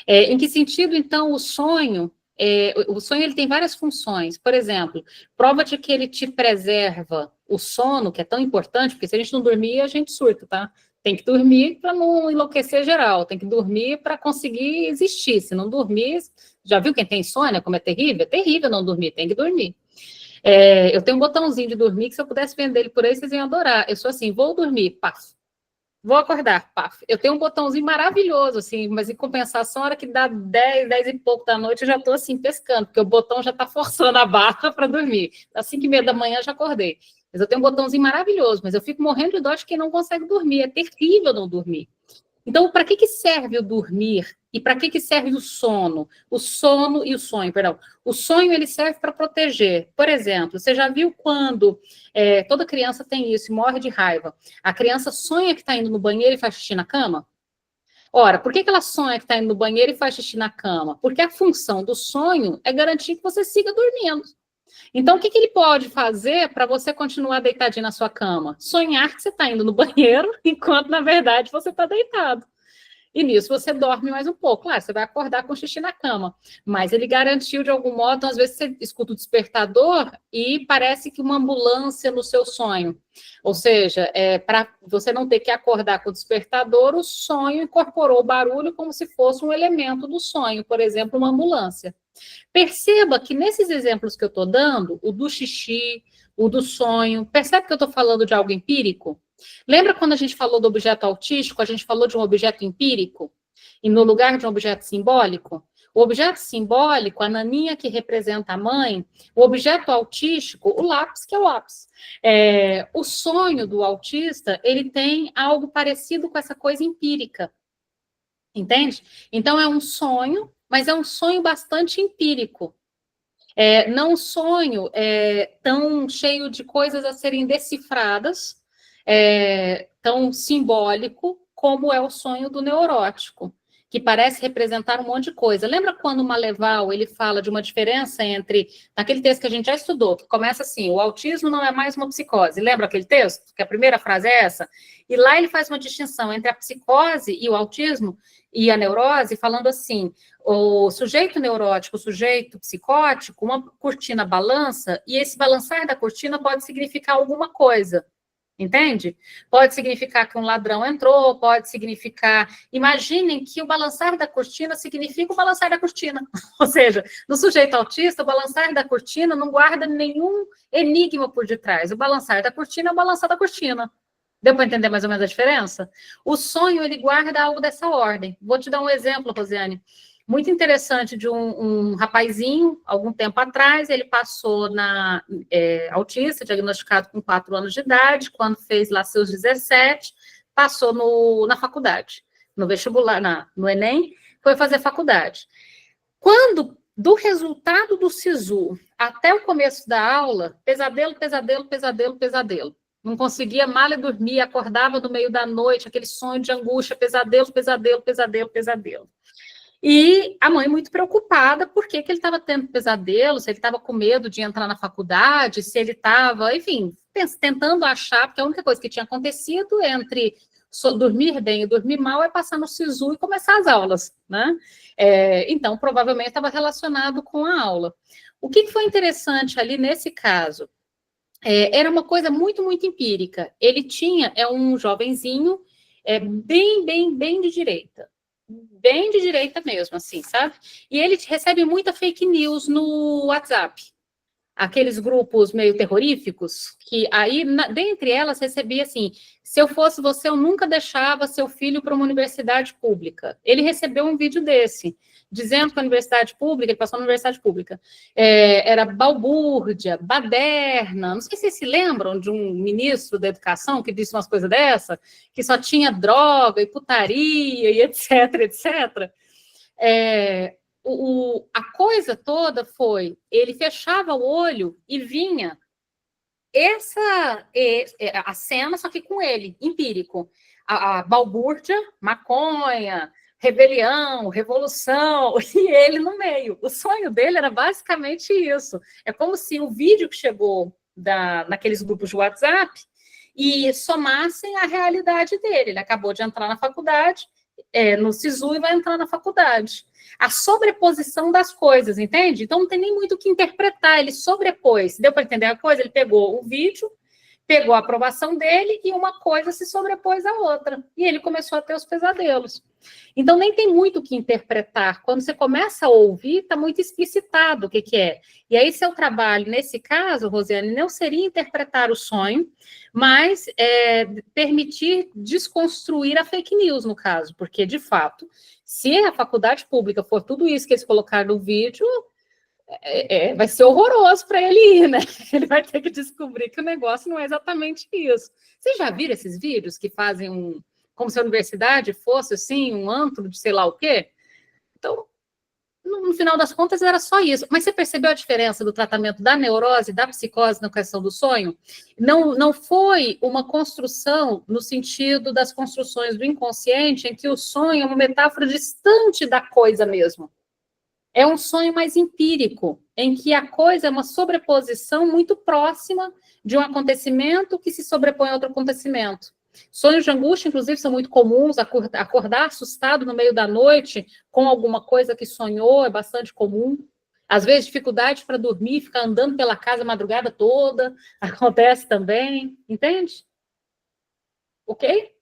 Em que sentido, então, o sonho ele tem várias funções. Por exemplo, prova de que ele te preserva o sono, que é tão importante, porque se a gente não dormir, a gente surta, tá? Tem que dormir para não enlouquecer geral, tem que dormir para conseguir existir. Se não dormir, já viu quem tem insônia, como é terrível? É terrível não dormir, tem que dormir. Eu tenho um botãozinho de dormir que se eu pudesse vender ele por aí, vocês iam adorar. Eu sou assim, vou dormir, paf. Vou acordar, paf. Eu tenho um botãozinho maravilhoso, assim, mas em compensação, a hora que dá 10 e pouco da noite, eu já estou assim, pescando, porque o botão já está forçando a barra para dormir. Às 5:30 da manhã, já acordei. Mas eu tenho um botãozinho maravilhoso, mas eu fico morrendo de dó de quem não consegue dormir. É terrível não dormir. Então, para que serve o dormir? E para que serve o sono? O sono e o sonho, perdão. O sonho, ele serve para proteger. Por exemplo, você já viu quando toda criança tem isso e morre de raiva? A criança sonha que está indo no banheiro e faz xixi na cama? Ora, por que ela sonha que está indo no banheiro e faz xixi na cama? Porque a função do sonho é garantir que você siga dormindo. Então, o que ele pode fazer para você continuar deitadinho na sua cama? Sonhar que você está indo no banheiro, enquanto, na verdade, você está deitado. E nisso você dorme mais um pouco. Claro, você vai acordar com xixi na cama, mas ele garantiu de algum modo. Então, às vezes você escuta o despertador e parece que uma ambulância no seu sonho. Ou seja, para você não ter que acordar com o despertador, o sonho incorporou o barulho como se fosse um elemento do sonho, por exemplo, uma ambulância. Perceba que nesses exemplos que eu estou dando, o do xixi, o do sonho, percebe que eu estou falando de algo empírico? Lembra quando a gente falou do objeto autístico, a gente falou de um objeto empírico, e no lugar de um objeto simbólico? O objeto simbólico, a naninha que representa a mãe, o objeto autístico, o lápis, que é o lápis. O sonho do autista, ele tem algo parecido com essa coisa empírica, entende? Então, é um sonho, mas é um sonho bastante empírico. Não um sonho tão cheio de coisas a serem decifradas, tão simbólico como é o sonho do neurótico, que parece representar um monte de coisa. Lembra quando o Maleval ele fala de uma diferença entre, naquele texto que a gente já estudou, que começa assim, o autismo não é mais uma psicose. Lembra aquele texto? Que a primeira frase é essa? E lá ele faz uma distinção entre a psicose e o autismo e a neurose, falando assim, o sujeito neurótico, o sujeito psicótico, uma cortina balança, e esse balançar da cortina pode significar alguma coisa. Entende? Pode significar que um ladrão entrou, pode significar... Imaginem que o balançar da cortina significa o balançar da cortina. Ou seja, no sujeito autista, o balançar da cortina não guarda nenhum enigma por detrás. O balançar da cortina é o balançar da cortina. Deu para entender mais ou menos a diferença? O sonho, ele guarda algo dessa ordem. Vou te dar um exemplo, Rosiane. Muito interessante de um rapazinho, algum tempo atrás, ele passou na autista, diagnosticado com 4 anos de idade, quando fez lá seus 17, passou na faculdade, no vestibular, no Enem, foi fazer faculdade. Quando, do resultado do SISU até o começo da aula, pesadelo, pesadelo, pesadelo, pesadelo. Não conseguia mal dormir, acordava no meio da noite, aquele sonho de angústia, pesadelo, pesadelo, pesadelo, pesadelo. E a mãe muito preocupada, porque ele estava tendo pesadelo, se ele estava com medo de entrar na faculdade, se ele estava, enfim, tentando achar, porque a única coisa que tinha acontecido entre dormir bem e dormir mal é passar no SISU e começar as aulas, né? Então, provavelmente estava relacionado com a aula. O que foi interessante ali nesse caso? Era uma coisa muito, muito empírica. Ele é um jovenzinho bem de direita. Bem de direita mesmo, assim, sabe? E ele recebe muita fake news no WhatsApp. Aqueles grupos meio terroríficos, que aí, dentre elas, recebia assim, se eu fosse você, eu nunca deixava seu filho para uma universidade pública. Ele recebeu um vídeo desse, dizendo que a universidade pública, ele passou na universidade pública, era balbúrdia, baderna, não sei se vocês se lembram de um ministro da educação que disse umas coisas dessa, que só tinha droga e putaria e etc, etc. A coisa toda foi, ele fechava o olho e vinha a cena, só que com ele, empírico. A balbúrdia, maconha, rebelião, revolução, e ele no meio. O sonho dele era basicamente isso. É como se o vídeo que chegou naqueles grupos de WhatsApp e somassem a realidade dele. Ele acabou de entrar na faculdade, no SISU, e vai entrar na faculdade. A sobreposição das coisas, entende? Então não tem nem muito o que interpretar, ele sobrepôs. Deu para entender a coisa? Ele pegou o vídeo, pegou a aprovação dele e uma coisa se sobrepôs à outra. E ele começou a ter os pesadelos. Então nem tem muito o que interpretar. Quando você começa a ouvir, está muito explicitado o que é. E aí seu trabalho, nesse caso, Rosiane, não seria interpretar o sonho, mas permitir desconstruir a fake news, no caso. Porque, de fato, se a faculdade pública for tudo isso que eles colocaram no vídeo, vai ser horroroso para ele ir, né? Ele vai ter que descobrir que o negócio não é exatamente isso. Vocês já viram esses vídeos que fazem como se a universidade fosse, assim, um antro de sei lá o quê? Então, no final das contas, era só isso. Mas você percebeu a diferença do tratamento da neurose, da psicose na questão do sonho? Não foi uma construção no sentido das construções do inconsciente, em que o sonho é uma metáfora distante da coisa mesmo. É um sonho mais empírico, em que a coisa é uma sobreposição muito próxima de um acontecimento que se sobrepõe a outro acontecimento. Sonhos de angústia, inclusive, são muito comuns. Acordar assustado no meio da noite com alguma coisa que sonhou é bastante comum. Às vezes, dificuldade para dormir, ficar andando pela casa a madrugada toda, acontece também, entende? Ok?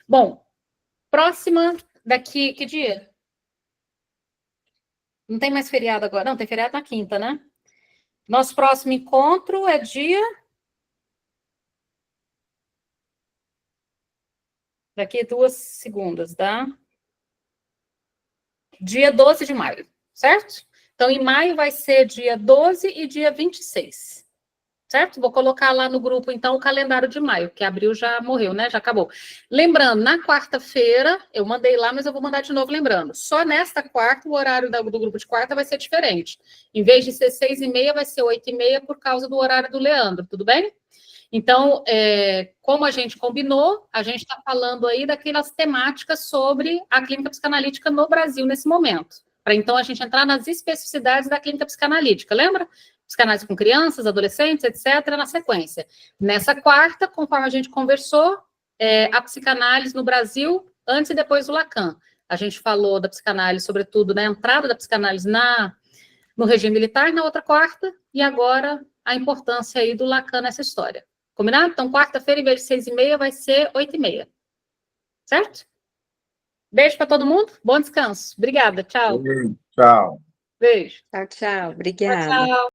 Bom, próxima daqui, que dia? Não tem mais feriado agora? Não, tem feriado na quinta, né? Nosso próximo encontro é dia... Daqui 2 segundas, tá? Dia 12 de maio, certo? Então, em maio vai ser dia 12 e dia 26. Certo? Vou colocar lá no grupo, então, o calendário de maio, que abril já morreu, né? Já acabou. Lembrando, na quarta-feira, eu mandei lá, mas eu vou mandar de novo lembrando. Só nesta quarta, o horário do grupo de quarta vai ser diferente. Em vez de ser 6h30, vai ser 8h30, por causa do horário do Leandro, tudo bem? Então, como a gente combinou, a gente está falando aí daquelas temáticas sobre a clínica psicanalítica no Brasil nesse momento. Para então a gente entrar nas especificidades da clínica psicanalítica, lembra? Psicanálise com crianças, adolescentes, etc., na sequência. Nessa quarta, conforme a gente conversou, a psicanálise no Brasil, antes e depois do Lacan. A gente falou da psicanálise, sobretudo, na entrada da psicanálise no regime militar, na outra quarta, e agora a importância aí do Lacan nessa história. Combinado? Então, quarta-feira, em vez de 6h30, vai ser 8h30. Certo? Beijo para todo mundo. Bom descanso. Obrigada. Tchau. Tchau. Beijo. Tchau, tchau. Obrigada. Tchau.